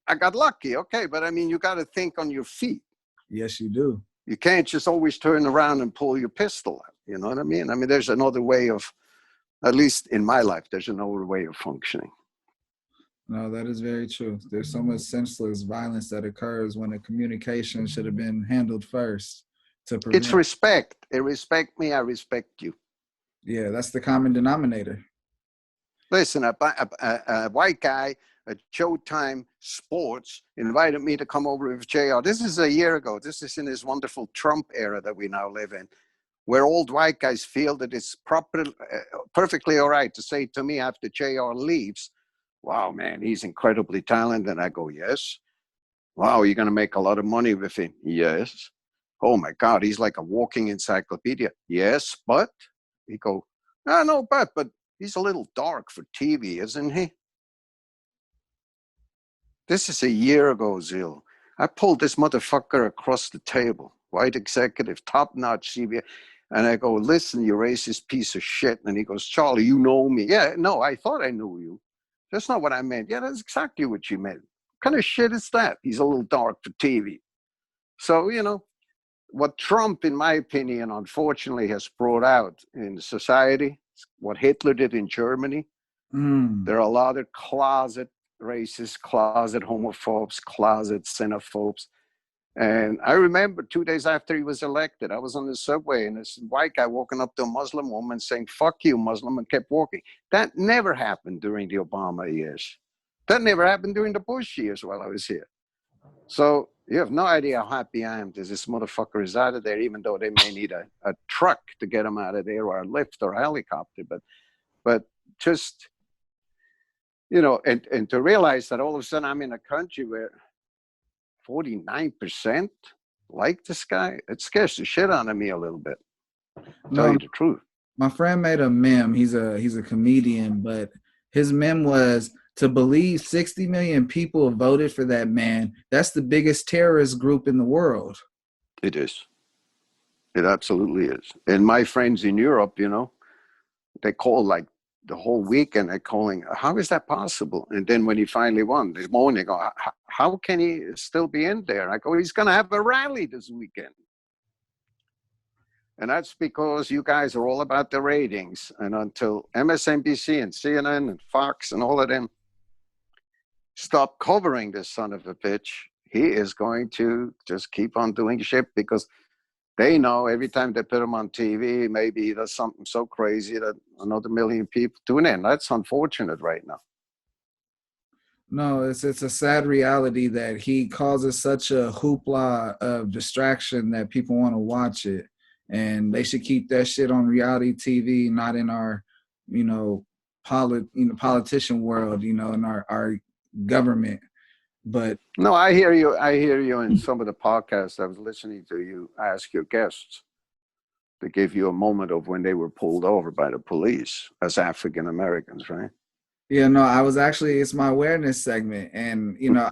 I got lucky, okay, but I mean, you got to think on your feet. Yes, you do. You can't just always turn around and pull your pistol out. You know what I mean? I mean, there's another way of, at least in my life, there's another way of functioning. No, that is very true. There's so much senseless violence that occurs when the communication should have been handled first. It's respect. Respect me, I respect you. Yeah, that's the common denominator. Listen, a white guy at Showtime Sports invited me to come over with JR. This is a year ago. This is in this wonderful Trump era that we now live in, where old white guys feel that it's perfectly all right to say to me after JR leaves, wow, man, he's incredibly talented. And I go, yes. Wow, you're going to make a lot of money with him. Yes. Oh my God, he's like a walking encyclopedia. Yes, but he go, no, but he's a little dark for TV, isn't he? This is a year ago, Zylo. I pulled this motherfucker across the table, white executive, top-notch CBS. And I go, listen, you racist piece of shit. And he goes, Charlie, you know me. Yeah, no, I thought I knew you. That's not what I meant. Yeah, that's exactly what you meant. What kind of shit is that? He's a little dark for TV. So, you know, what Trump, in my opinion, unfortunately has brought out in society, what Hitler did in Germany, there are a lot of closet racists, closet homophobes, closet xenophobes. And I remember 2 days after he was elected, I was on the subway and this white guy walking up to a Muslim woman saying, fuck you, Muslim, and kept walking. That never happened during the Obama years. That never happened during the Bush years while I was here. So you have no idea how happy I am that this motherfucker is out of there, even though they may need a truck to get him out of there, or a lift or a helicopter. But just, you know, and to realize that all of a sudden I'm in a country where 49% like this guy, it scares the shit out of me a little bit. Tell you the truth. My friend made a meme. He's a comedian, but his meme was, to believe 60 million people voted for that man, that's the biggest terrorist group in the world. It is. It absolutely is. And my friends in Europe, you know, they call like the whole weekend, they're calling, how is that possible? And then when he finally won, this morning, they go, how can he still be in there? I go, he's going to have a rally this weekend. And that's because you guys are all about the ratings. And until MSNBC and CNN and Fox and all of them stop covering this son of a bitch, he is going to just keep on doing shit, because they know every time they put him on TV, maybe he does something so crazy that another million people tune in. That's unfortunate right now. No, it's a sad reality that he causes such a hoopla of distraction that people want to watch it. And they should keep that shit on reality TV, not in our, you know, politician world, you know, in our government. But no, I hear you in some of the podcasts I was listening to. You ask your guests to give you a moment of when they were pulled over by the police as African Americans, right? Yeah, no, I was actually, it's my awareness segment. And, you know,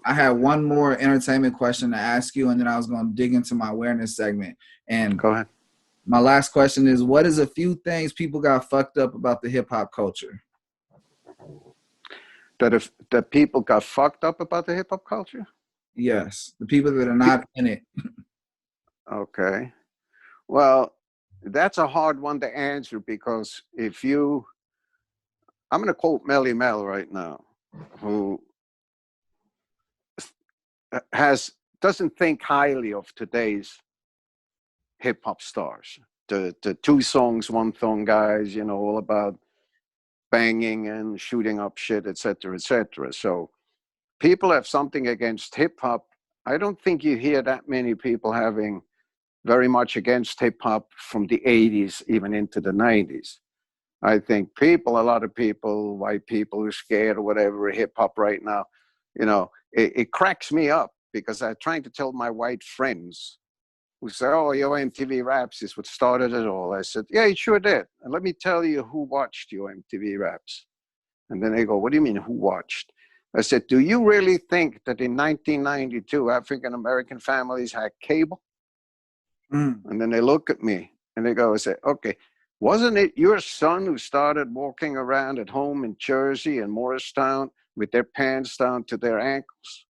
I had one more entertainment question to ask you, and then I was going to dig into my awareness segment. And go ahead. My last question is, what is a few things people got fucked up about the hip hop culture? That people got fucked up about the hip hop culture? Yes, the people that are not in it. Okay. Well, that's a hard one to answer, because I'm going to quote Melly Mel right now, who doesn't think highly of today's hip hop stars. The 2 songs, 1 thong guys, you know, all about banging and shooting up shit, etc., etc. So people have something against hip hop. I don't think you hear that many people having very much against hip hop from the 80s, even into the 90s. I think a lot of people, white people who are scared or whatever, hip hop right now, you know, it cracks me up, because I'm trying to tell my white friends who say, oh, your MTV RAPS is what started it all. I said, yeah, it sure did. And let me tell you who watched your MTV RAPS. And then they go, what do you mean who watched? I said, do you really think that in 1992, African-American families had cable? And then they look at me and they go and say, okay, wasn't it your son who started walking around at home in Jersey and Morristown with their pants down to their ankles?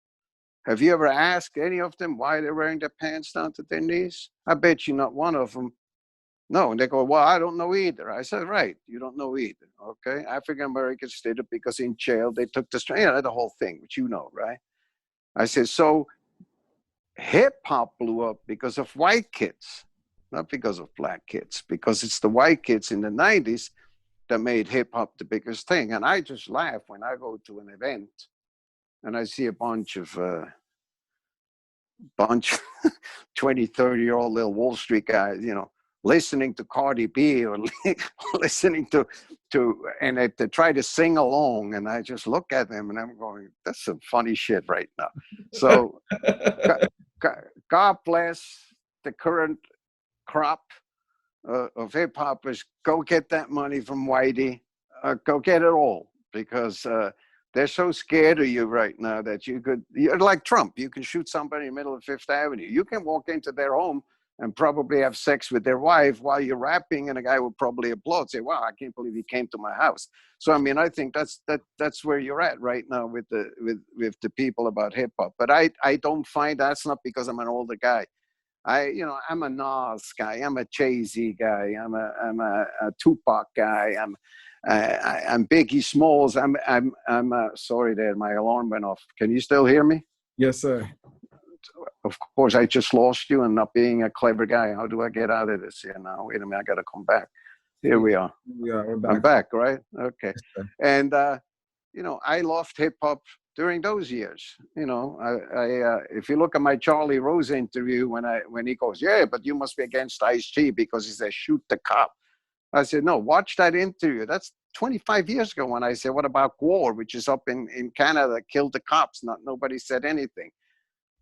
Have you ever asked any of them why they're wearing their pants down to their knees? I bet you not one of them. No, and they go, well, I don't know either. I said, right, you don't know either, okay? African Americans did it because in jail they took the whole thing, which you know, right? I said, so hip hop blew up because of white kids, not because of black kids, because it's the white kids in the 90s that made hip hop the biggest thing. And I just laugh when I go to an event and I see a bunch 20, 30-year-old little Wall Street guys, you know, listening to Cardi B or listening to and they try to sing along, and I just look at them and I'm going, that's some funny shit right now. So God bless the current crop of hip hoppers. Go get that money from Whitey. Go get it all, because they're so scared of you right now that you're like Trump. You can shoot somebody in the middle of Fifth Avenue. You can walk into their home and probably have sex with their wife while you're rapping, and a guy would probably applaud, say, wow, I can't believe he came to my house. So, I mean, I think that's where you're at right now with the people about hip hop. But I don't find, that's not because I'm an older guy. I'm a Nas guy. I'm a Jay-Z guy. I'm a Tupac guy. I'm Biggie Smalls. I'm sorry there, my alarm went off. Can you still hear me? Yes, sir. Of course, I just lost you, and not being a clever guy. How do I get out of this here now? Wait a minute, I got to come back. Here we are. We're back. I'm back, right? Okay. Yes, and, I loved hip hop during those years. If you look at my Charlie Rose interview, when he goes, yeah, but you must be against Ice-T because he says, shoot the cop. I said, no, watch that interview. That's 25 years ago when I said, what about Gore, which is up in Canada, killed the cops? Nobody said anything.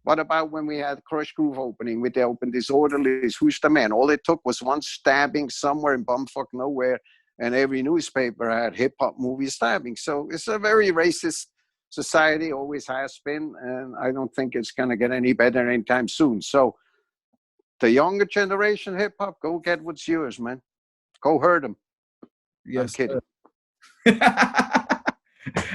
What about when we had Crush Groove opening with the Open Disorderlies? Who's the man? All it took was one stabbing somewhere in bumfuck nowhere, and every newspaper had hip-hop movie stabbing. So it's a very racist society, always has been, and I don't think it's going to get any better anytime soon. So the younger generation hip-hop, go get what's yours, man. Go hurt them. Yes, I'm kidding.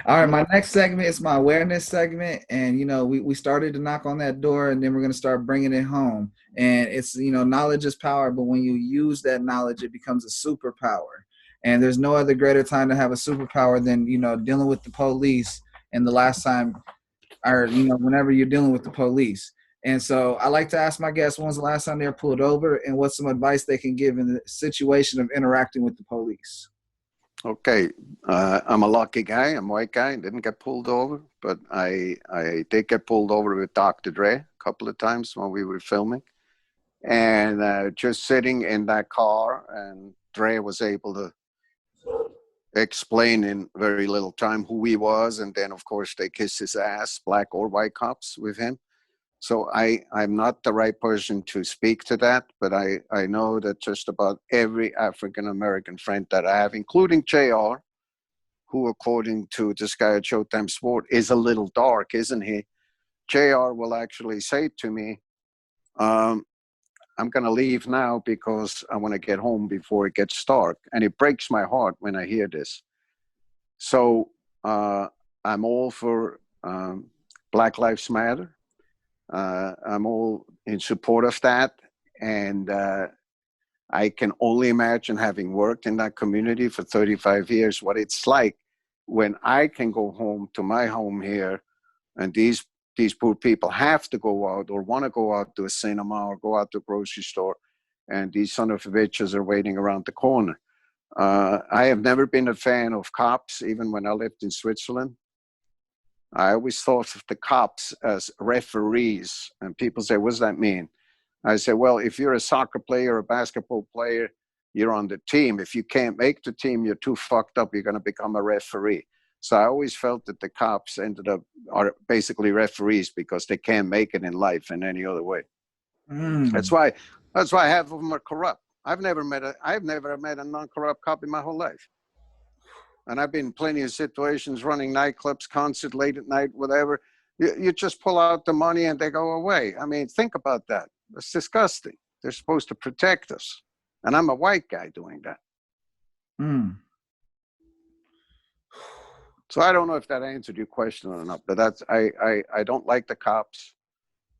All right, my next segment is my awareness segment, and we started to knock on that door, and then we're going to start bringing it home. And it's knowledge is power, but when you use that knowledge, it becomes a superpower. And there's no other greater time to have a superpower than dealing with the police, and the last time, or whenever you're dealing with the police. And so I like to ask my guests, when's the last time they were pulled over, and what's some advice they can give in the situation of interacting with the police? Okay, I'm a lucky guy. I'm a white guy. Didn't get pulled over, but I did get pulled over with Dr. Dré a couple of times when we were filming, and just sitting in that car, and Dré was able to explain in very little time who he was, and then of course they kissed his ass, black or white cops, with him. So I'm not the right person to speak to that, but I know that just about every African-American friend that I have, including JR, who according to this guy at Showtime Sport is a little dark, isn't he? JR will actually say to me, I'm going to leave now because I want to get home before it gets dark. And it breaks my heart when I hear this. So I'm all for Black Lives Matter. I'm all in support of that, and I can only imagine, having worked in that community for 35 years, what it's like when I can go home to my home here, and these poor people have to go out or want to go out to a cinema or go out to a grocery store, and these son of bitches are waiting around the corner. I have never been a fan of cops, even when I lived in Switzerland. I always thought of the cops as referees, and people say, what does that mean? I say, well, if you're a soccer player or a basketball player, you're on the team. If you can't make the team, you're too fucked up, you're going to become a referee. So I always felt that the cops are basically referees because they can't make it in life in any other way. That's why half of them are corrupt. I've never met a non-corrupt cop in my whole life. And I've been in plenty of situations running nightclubs, concert late at night, whatever. You just pull out the money and they go away. I mean, think about that. It's disgusting. They're supposed to protect us. And I'm a white guy doing that. So I don't know if that answered your question or not, but I don't like the cops.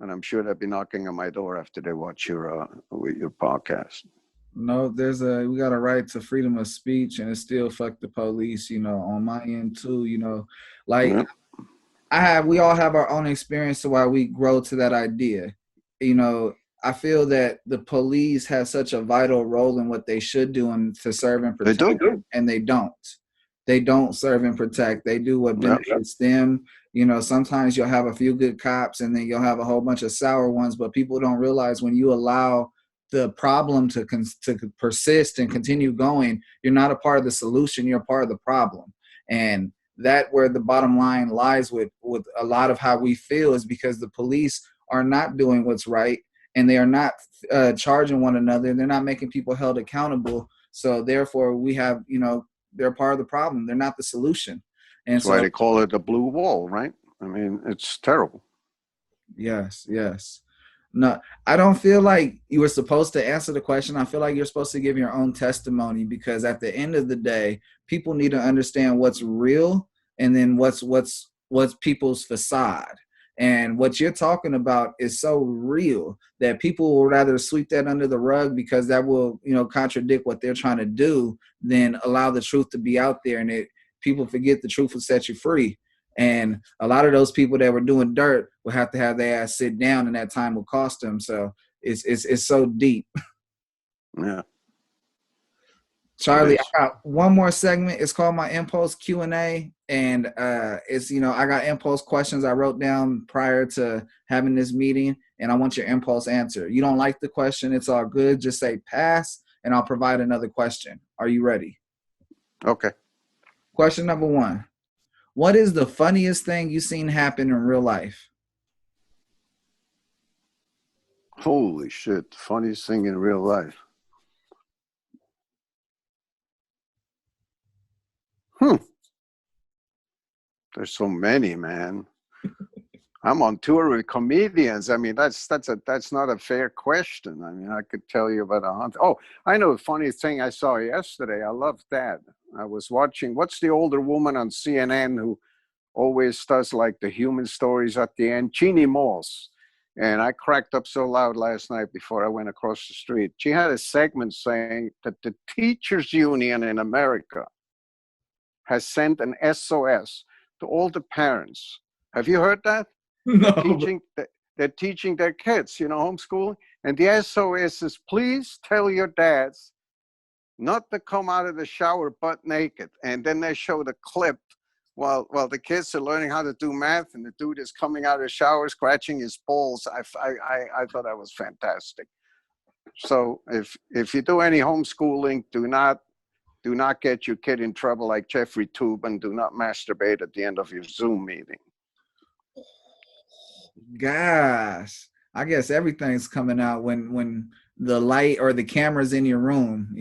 And I'm sure they'll be knocking on my door after they watch your podcast. No, we got a right to freedom of speech, and it's still fuck the police, on my end too, we all have our own experience to why we grow to that idea. I feel that the police have such a vital role in what they should do and to serve and protect. They do. And they don't. They don't serve and protect. They do what benefits them. Sometimes you'll have a few good cops and then you'll have a whole bunch of sour ones, but people don't realize when you allow the problem to persist and continue going, you're not a part of the solution, you're a part of the problem. And that where the bottom line lies with a lot of how we feel is because the police are not doing what's right, and they are not charging one another, and they're not making people held accountable. So therefore we have, they're part of the problem. They're not the solution. And that's why they call it the blue wall, right? I mean, it's terrible. Yes. No, I don't feel like you were supposed to answer the question. I feel like you're supposed to give your own testimony, because at the end of the day, people need to understand what's real and then what's people's facade. And what you're talking about is so real that people will rather sweep that under the rug, because that will, contradict what they're trying to do, than allow the truth to be out there. And people forget the truth will set you free. And a lot of those people that were doing dirt will have to have their ass sit down, and that time will cost them. So it's so deep. Yeah. Charlie, I got one more segment. It's called my Impulse Q&A. And it's, I got impulse questions I wrote down prior to having this meeting, and I want your impulse answer. You don't like the question, it's all good. Just say pass, and I'll provide another question. Are you ready? Okay. Question number 1. What is the funniest thing you've seen happen in real life? Holy shit. Funniest thing in real life. There's so many, man. I'm on tour with comedians. I mean, that's not a fair question. I mean, I could tell you about 100. Oh, I know the funniest thing I saw yesterday. I love that. I was watching, what's the older woman on CNN who always does like the human stories at the end? Jeannie Moss. And I cracked up so loud last night before I went across the street. She had a segment saying that the teachers union in America has sent an SOS to all the parents. Have you heard that? No. They're teaching their kids, homeschooling. And the SOS is, please tell your dads not to come out of the shower butt naked. And then they show the clip while the kids are learning how to do math, and the dude is coming out of the shower scratching his balls. I thought that was fantastic. So if you do any homeschooling, do not get your kid in trouble like Jeffrey Toobin. Do not masturbate at the end of your Zoom meeting. Gosh, I guess everything's coming out when the light or the camera's in your room,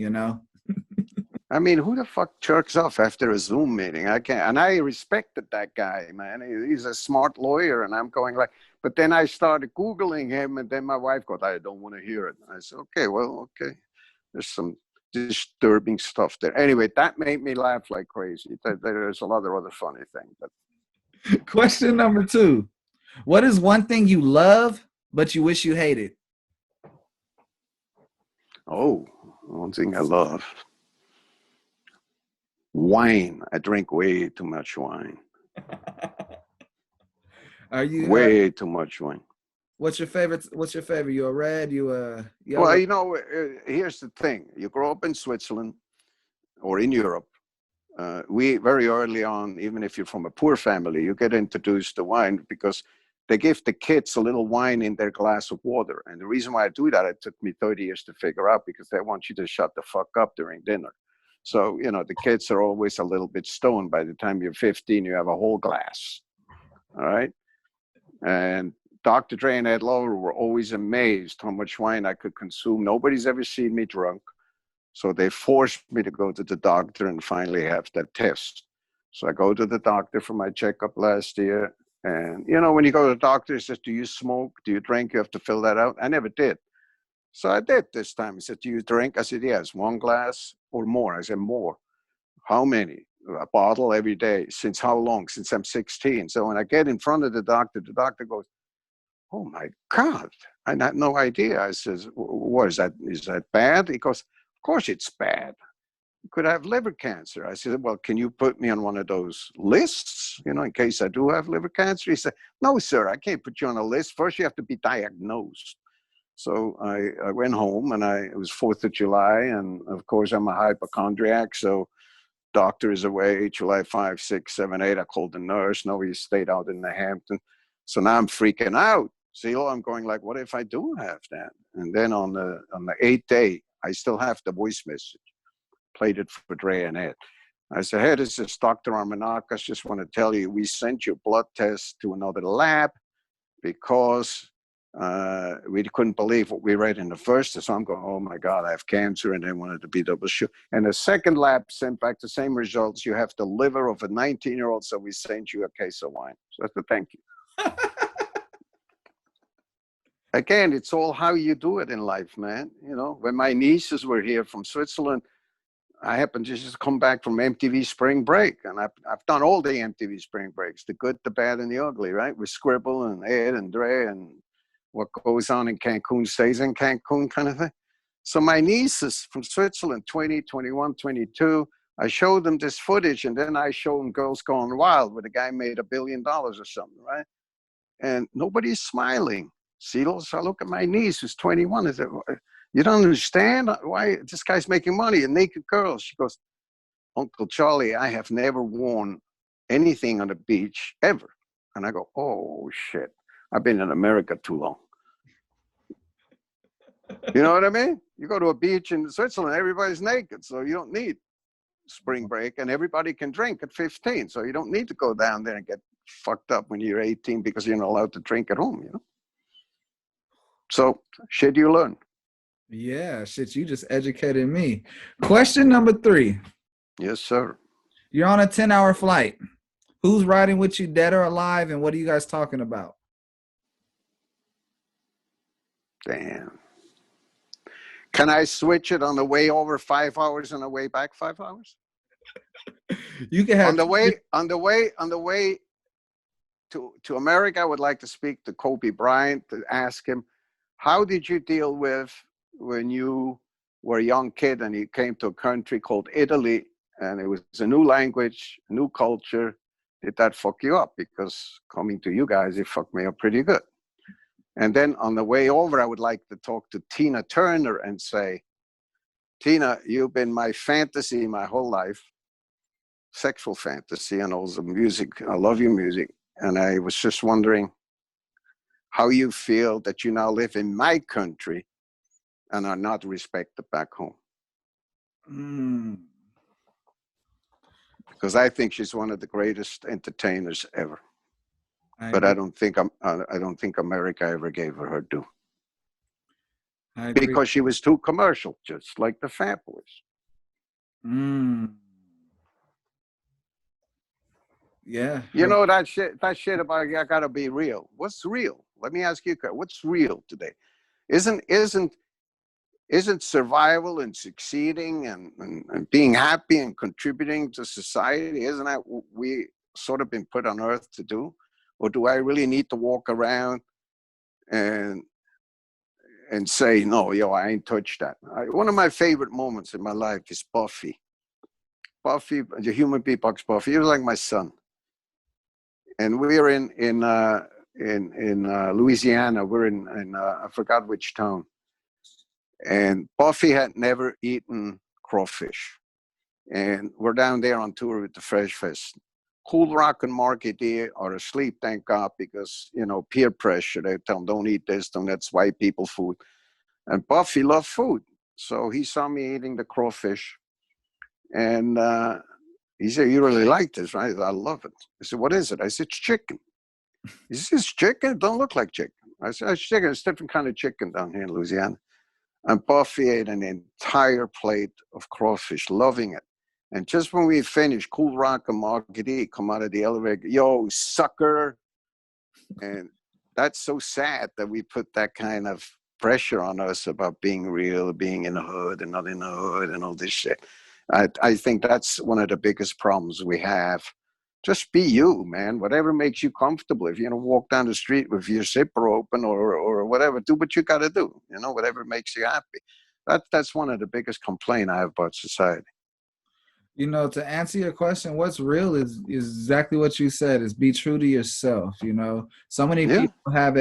I mean, who the fuck jerks off after a Zoom meeting? I can't. And I respected that guy, man. He's a smart lawyer, and I'm going like, but then I started Googling him, and then my wife goes, I don't want to hear it. And I said, okay. There's some disturbing stuff there. Anyway, that made me laugh like crazy. There's a lot of other funny things. But question number 2. What is one thing you love, but you wish you hated? Oh, one thing I love. Wine. I drink way too much wine. Are you way too much wine? What's your favorite? You a red? Well, here's the thing. You grow up in Switzerland or in Europe. We very early on, even if you're from a poor family, you get introduced to wine because they give the kids a little wine in their glass of water. And the reason why I do that, it took me 30 years to figure out, because they want you to shut the fuck up during dinner. So, the kids are always a little bit stoned. By the time you're 15, you have a whole glass. All right. And Dr. Dré and Ed Lover were always amazed how much wine I could consume. Nobody's ever seen me drunk. So they forced me to go to the doctor and finally have that test. So I go to the doctor for my checkup last year. And, when you go to the doctor, he says, do you smoke? Do you drink? You have to fill that out. I never did. So I did this time. He said, do you drink? I said, yes, 1 glass or more. I said, more. How many? A bottle every day. Since how long? Since I'm 16. So when I get in front of the doctor goes, oh my God, I had no idea. I says, what is that? Is that bad? He goes, of course it's bad. You could have liver cancer. I said, well, can you put me on one of those lists, in case I do have liver cancer? He said, no, sir, I can't put you on a list. First, you have to be diagnosed. So I went home, and it was 4th of July. And of course, I'm a hypochondriac. So doctor is away, July 5, 6, 7, 8. I called the nurse. No, he stayed out in the Hampton. So now I'm freaking out. Zylo, I'm going like, what if I do have that? And then on the 8th day, I still have the voice message. Played it for Dré and Ed. I said, hey, this is Dr. Armanakis. Just want to tell you, we sent your blood test to another lab because we couldn't believe what we read in the first. So I'm going, oh my God, I have cancer. And they wanted to be double sure. And the second lab sent back the same results. You have the liver of a 19-year-old. So we sent you a case of wine. So I said, thank you. Again, it's all how you do it in life, man. You know, when my nieces were here from Switzerland, I happened to just come back from MTV Spring Break, and I've done all the MTV Spring Breaks, the good, the bad, and the ugly, right? With Skribble and Ed and Dré, and what goes on in Cancun stays in Cancun kind of thing. So my nieces from Switzerland, 20, 21, 22, I showed them this footage, and then I showed them Girls Gone Wild, where the guy made $1 billion or something, right? And nobody's smiling. So I look at my niece, who's 21, I said, you don't understand why this guy's making money, a naked girl. She goes, Uncle Charlie, I have never worn anything on the beach ever. And I go, oh shit, I've been in America too long. You know what I mean? You go to a beach in Switzerland, everybody's naked, so you don't need spring break, and everybody can drink at 15, so you don't need to go down there and get fucked up when you're 18 because you're not allowed to drink at home, you know? So shit you learn. Yeah, shit, you just educated me. Question number 3. Yes, sir. You're on a 10-hour flight. Who's riding with you, dead or alive, and what are you guys talking about? Damn. Can I switch it on the way over 5 hours and the way back 5 hours? You can have on the way to America. I would like to speak to Kobe Bryant to ask him, how did you deal with when you were a young kid and you came to a country called Italy and it was a new language, new culture? Did that fuck you up? Because coming to you guys, it fucked me up pretty good. And then on the way over, I would like to talk to Tina Turner and say, Tina, you've been my fantasy my whole life, sexual fantasy, and also music. I love your music. And I was just wondering how you feel that you now live in my country and are not respected back home. Because I think she's one of the greatest entertainers ever. But I don't think America ever gave her due. Because she was too commercial, just like the Fat Boys. Yeah. You know that shit about I gotta be real. What's real? Let me ask you, what's real today? Isn't survival and succeeding and being happy and contributing to society, isn't that what we sort of been put on earth to do? Or do I really need to walk around and say, no, I ain't touched that? One of my favorite moments in my life is Buffy. Buffy, the human beatbox Buffy. He was like my son. And we're in Louisiana. We're in I forgot which town. And Buffy had never eaten crawfish. And we're down there on tour with the Fresh Fest. Cool Rock and Market are asleep, thank God, because, peer pressure. They tell them, don't eat this, that's white people food. And Buffy loved food. So he saw me eating the crawfish. And he said, you really like this, right? I love it. I said, what is it? I said, it's chicken. He says, chicken? It don't look like chicken. I said, it's chicken. It's a different kind of chicken down here in Louisiana. And Buffy ate an entire plate of crawfish, loving it. And just when we finished, Cool Rock and Market come out of the elevator, yo, sucker. And that's so sad that we put that kind of pressure on us about being real, being in the hood and not in the hood and all this shit. I think that's one of the biggest problems we have. Just be you, man. Whatever makes you comfortable. If you walk down the street with your zipper open or whatever, do what you got to do. Whatever makes you happy. That's one of the biggest complaints I have about society. To answer your question, what's real is exactly what you said, is be true to yourself. So many people have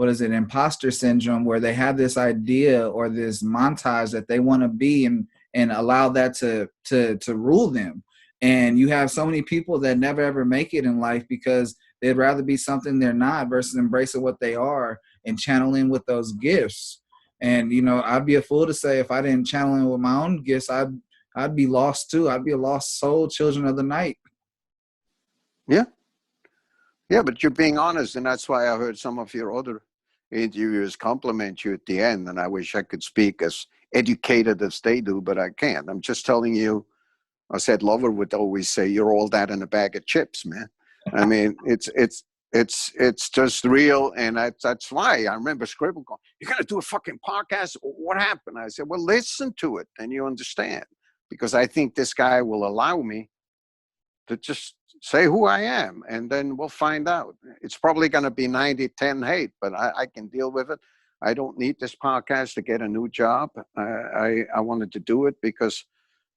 imposter syndrome, where they have this idea or this montage that they want to be and allow that to rule them. And you have so many people that never ever make it in life because They'd rather be something they're not versus embracing what they are and channeling with those gifts. And, you know, I'd be a fool to say if I didn't channel in with my own gifts, I'd be lost too. I'd be a lost soul, children of the night. Yeah. Yeah, but you're being honest, and that's why I heard some of your other interviewers compliment you at the end, and I wish I could speak as educated as they do, but I can't. I'm just telling you, I said Lover would always say, you're all that in a bag of chips, man. I mean, it's just real, and that's why I remember Skribble going, you're going to do a fucking podcast? What happened? I said, well, listen to it, and you understand, because I think this guy will allow me to just say who I am, and then we'll find out. It's probably going to be 90-10 hate, but I can deal with it. I don't need this podcast to get a new job. I wanted to do it because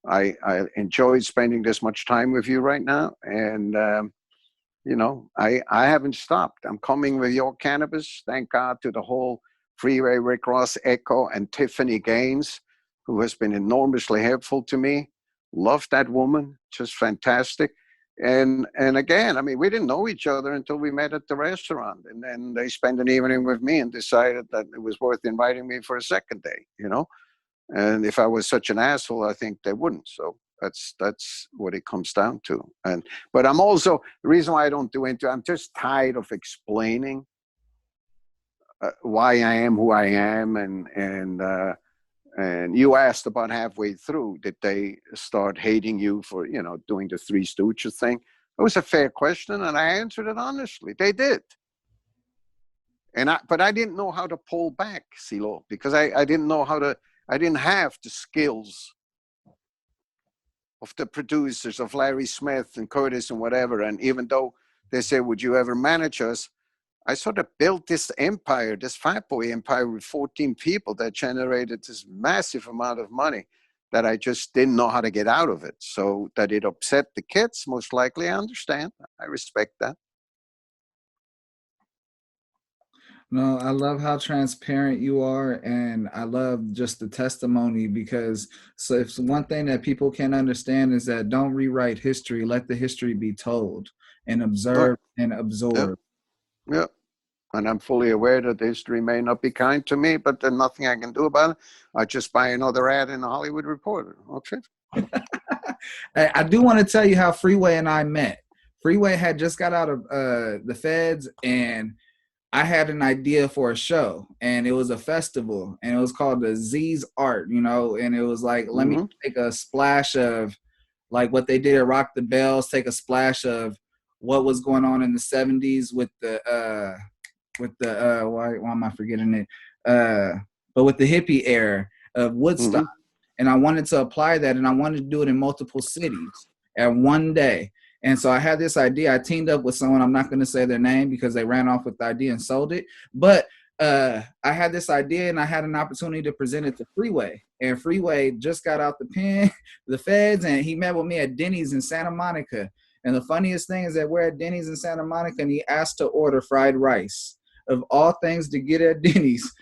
I enjoyed spending this much time with you right now. And, you know, I haven't stopped. I'm coming with your cannabis. Thank God to the whole Freeway, Rick Ross, Echo, and Tiffany Gaines, who has been enormously helpful to me. Love that woman, just fantastic. And again, I mean, we didn't know each other until we met at the restaurant, and then they spent an evening with me and decided that it was worth inviting me for a second day, you know. And if I was such an asshole, I think they wouldn't. So that's what it comes down to. But I'm also, the reason why I don't do it, I'm just tired of explaining why I am who I am, and you asked about halfway through, did they start hating you for, you know, doing the Three Stooges thing? It was a fair question, and I answered it honestly. They did. But I didn't know how to pull back, Zylo, because I didn't know how to, I didn't have the skills of the producers, of Larry Smith and Curtis and whatever. And even though they said, would you ever manage us? I sort of built this empire, this Fat Boy empire with 14 people that generated this massive amount of money that I just didn't know how to get out of it. So that it upset the kids, most likely, I understand. I respect that. No, I love how transparent you are, and I love just the testimony, because so if one thing that people can understand is that don't rewrite history, let the history be told, and observe and absorb. Yeah. And I'm fully aware that history may not be kind to me, but there's nothing I can do about it. I just buy another ad in the Hollywood Reporter. Okay. I do want to tell you how Freeway and I met. Freeway had just got out of the feds, and I had an idea for a show, and it was a festival, and it was called the Z's Art, you know, and it was like, let me take a splash of like what they did at Rock the Bells, take a splash of what was going on in the 70s with the why am I forgetting it? But with the hippie era of Woodstock. And I wanted to apply that, and I wanted to do it in multiple cities at one day. And so I had this idea. I teamed up with someone, I'm not going to say their name because they ran off with the idea and sold it. But I had this idea, and I had an opportunity to present it to Freeway. And Freeway just got out the pen, the feds, and he met with me at Denny's in Santa Monica. And the funniest thing is that we're at Denny's in Santa Monica, and he asked to order fried rice. Of all things to get at Denny's,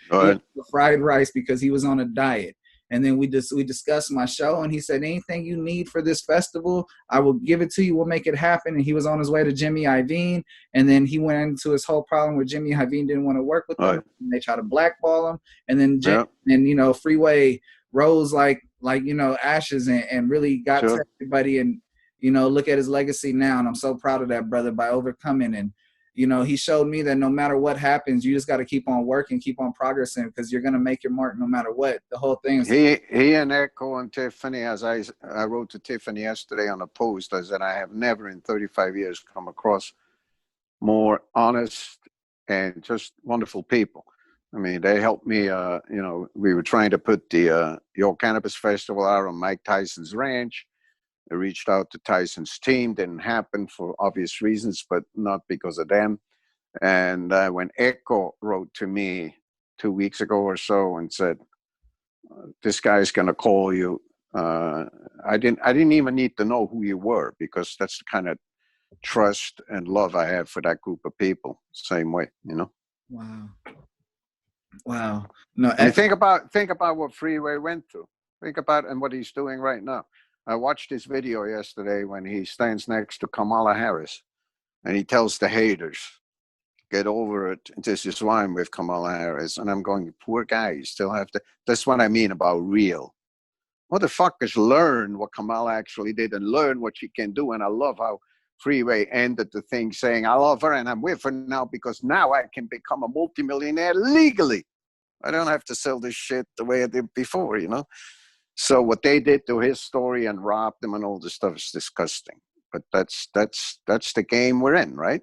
fried rice, because he was on a diet. And then we discussed my show, and he said, anything you need for this festival, I will give it to you. We'll make it happen. And he was on his way to Jimmy Iovine. And then he went into his whole problem where Jimmy Iovine didn't want to work with him. And they tried to blackball him. And then, you know, Freeway rose like you know, ashes and really got to everybody. And, you know, look at his legacy now. And I'm so proud of that brother by overcoming. And, you know, he showed me that no matter what happens, you just got to keep on working, keep on progressing, because you're going to make your mark no matter what. The whole thing is... He and Echo and Tiffany, as I wrote to Tiffany yesterday on a post, I said, I have never in 35 years come across more honest and just wonderful people. I mean, they helped me, you know, we were trying to put the Your Cannabis Festival out on Mike Tyson's ranch. I reached out to Tyson's team, didn't happen for obvious reasons, but not because of them. And when Echo wrote to me 2 weeks ago or so and said, this guy's going to call you, I didn't even need to know who you were, because that's the kind of trust and love I have for that group of people. Same way, you know? Wow. No, and think about what Freeway went through. Think about and what he's doing right now. I watched his video yesterday when he stands next to Kamala Harris, And he tells the haters, get over it. This is why I'm with Kamala Harris. And I'm going, poor guy, you still have to. That's what I mean about real. Motherfuckers learn what Kamala actually did and learn what she can do. And I love how Freeway ended the thing saying, I love her and I'm with her now because now I can become a multimillionaire legally. I don't have to sell this shit the way I did before, you know? So what they did to his story and robbed him and all this stuff is disgusting. But that's the game we're in, right?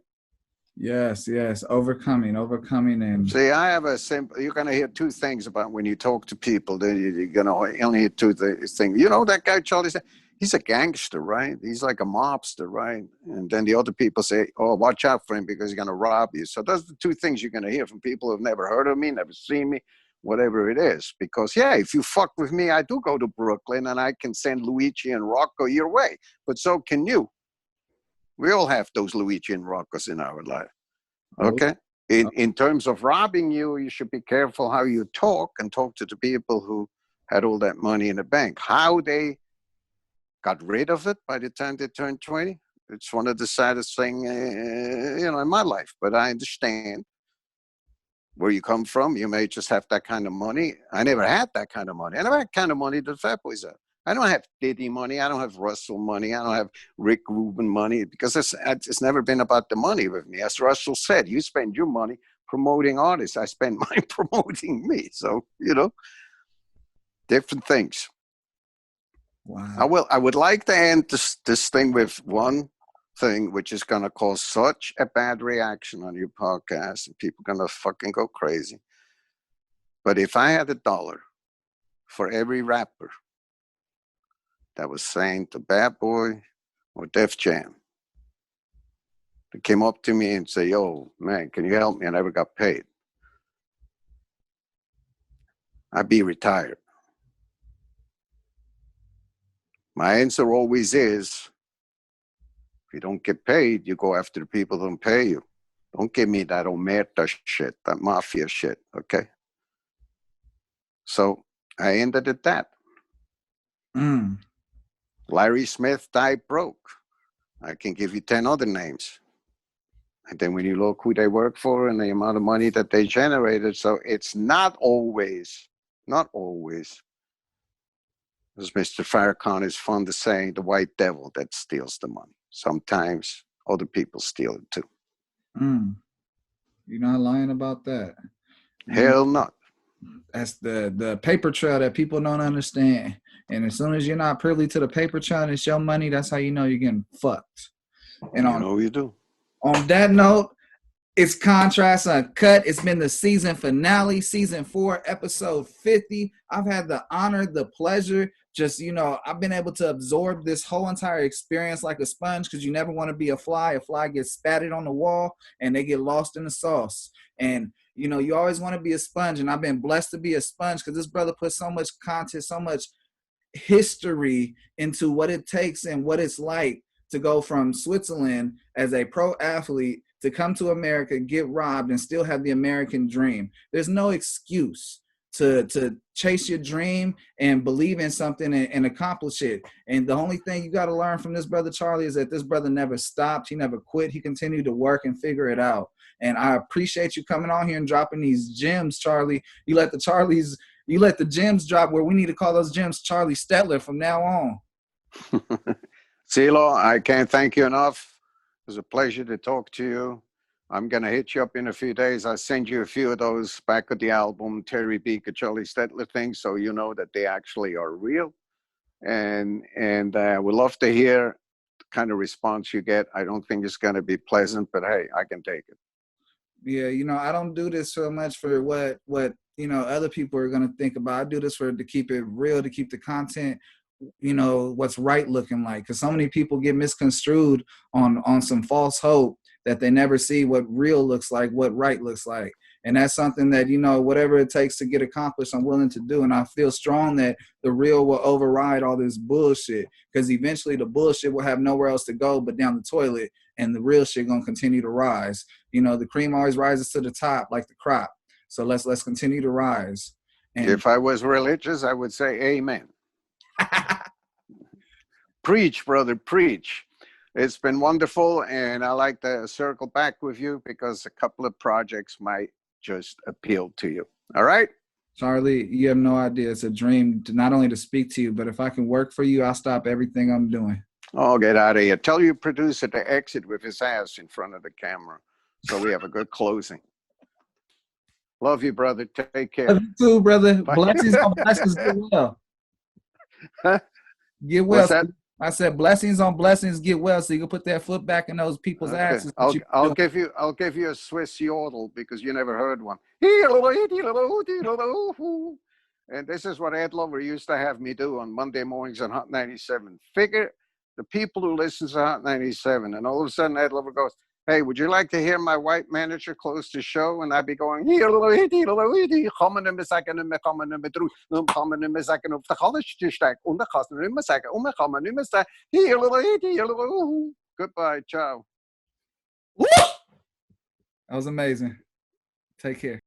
Yes, overcoming, and see, I have a simple. You're gonna hear two things about when you talk to people. Then you're gonna only hear two things. You know that guy Charlie Stettler? He's a gangster, right? He's like a mobster, right? And then the other people say, "Oh, watch out for him because he's gonna rob you." So those are the two things you're gonna hear from people who've never heard of me, never seen me, whatever it is. Because yeah, if you fuck with me, I do go to Brooklyn and I can send Luigi and Rocco your way. But so can you. We all have those Luigi and Roccos in our life. Okay? In terms of robbing you, you should be careful how you talk and talk to the people who had all that money in the bank. How they got rid of it by the time they turned 20, it's one of the saddest things, in my life. But I understand where you come from. You may just have that kind of money. I never had that kind of money. I never had the kind of money that Fat Boys have. I don't have Diddy money. I don't have Russell money. I don't have Rick Rubin money because it's never been about the money with me. As Russell said, you spend your money promoting artists. I spend mine promoting me. So, different things. Wow. I would like to end this thing with one thing, which is going to cause such a bad reaction on your podcast and people are going to fucking go crazy. But if I had $1 for every rapper that was saying to Bad Boy or Def Jam, they came up to me and say, yo, man, can you help me? I never got paid. I'd be retired. My answer always is, if you don't get paid, you go after the people who don't pay you. Don't give me that omerta shit, that mafia shit, okay? So I ended at that. Larry Smith died broke. I can give you 10 other names. And then when you look who they work for and the amount of money that they generated, so it's not always, as Mr. Farrakhan is fond of saying, the white devil that steals the money. Sometimes other people steal it too. You're not lying about that. Hell not. That's the paper trail that people don't understand. And as soon as you're not privy to the paper trail and it's your money, that's how you know you're getting fucked. And you do. On that note, it's Contrast Uncut. It's been the season finale, season 4, episode 50. I've had the honor, the pleasure. Just, I've been able to absorb this whole entire experience like a sponge because you never want to be a fly. A fly gets spatted on the wall and they get lost in the sauce. And, you always want to be a sponge. And I've been blessed to be a sponge because this brother put so much content, so much history into what it takes and what it's like to go from Switzerland as a pro athlete to come to America, get robbed, and still have the American dream. There's no excuse to chase your dream and believe in something and accomplish it. And the only thing you got to learn from this brother Charlie is that this brother never stopped. He never quit. He continued to work and figure it out. And I appreciate you coming on here and dropping these gems, Charlie. You let the gems drop where we need to call those gems Charlie Stettler from now on. Zylo, I can't thank you enough. It was a pleasure to talk to you. I'm going to hit you up in a few days. I'll send you a few of those back of the album, Terry Beaker, Charlie Stettler things, so you know that they actually are real. And we'd love to hear the kind of response you get. I don't think it's going to be pleasant, but hey, I can take it. Yeah, I don't do this so much for what other people are going to think about. I do this to keep it real, to keep the content what's right looking like, because so many people get misconstrued on some false hope that they never see what real looks like, what right looks like. And that's something that, whatever it takes to get accomplished, I'm willing to do. And I feel strong that the real will override all this bullshit, because eventually the bullshit will have nowhere else to go but down the toilet, and the real shit gonna continue to rise. The cream always rises to the top like the crop. So let's continue to rise. And if I was religious, I would say amen. Preach, brother, preach. It's been wonderful, and I like to circle back with you because a couple of projects might just appeal to you. All right? Charlie, you have no idea. It's a dream to not only to speak to you, but if I can work for you, I'll stop everything I'm doing. Oh, get out of here. Tell your producer to exit with his ass in front of the camera so we have a good closing. Love you, brother. Take care. Love you too, brother. Bye. Blessings on blessings. Get well. Huh? Get well. What's that? I said blessings on blessings. Get well, so you can put that foot back in those people's Okay. asses. I'll give you a Swiss yodel because you never heard one. And this is what Ed Lover used to have me do on Monday mornings on Hot 97. Figure the people who listen to Hot 97, and all of a sudden Ed Lover goes, "Hey, would you like to hear my white manager close the show?" And I'd be going, goodbye, ciao. That was amazing. Take care.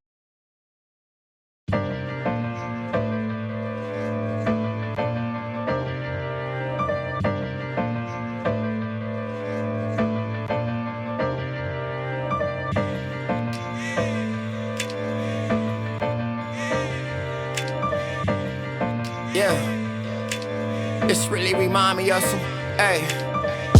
Yeah, this really remind me of some,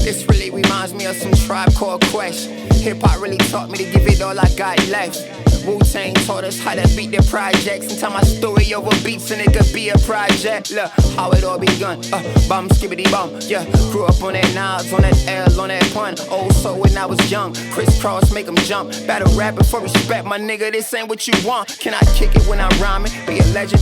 this really reminds me of some Tribe Called Quest. Hip-hop really taught me to give it all I got left. Wu-Tang taught us how to beat the projects and tell my story over beats and it could be a project. Look, how it all begun, bum, skibbity bum, yeah. Grew up on that Nas, on that L, on that pun. Old soul when I was young, crisscross, make them jump. Battle rapping for respect, my nigga, this ain't what you want. Can I kick it when I'm rhyming? Be a legend.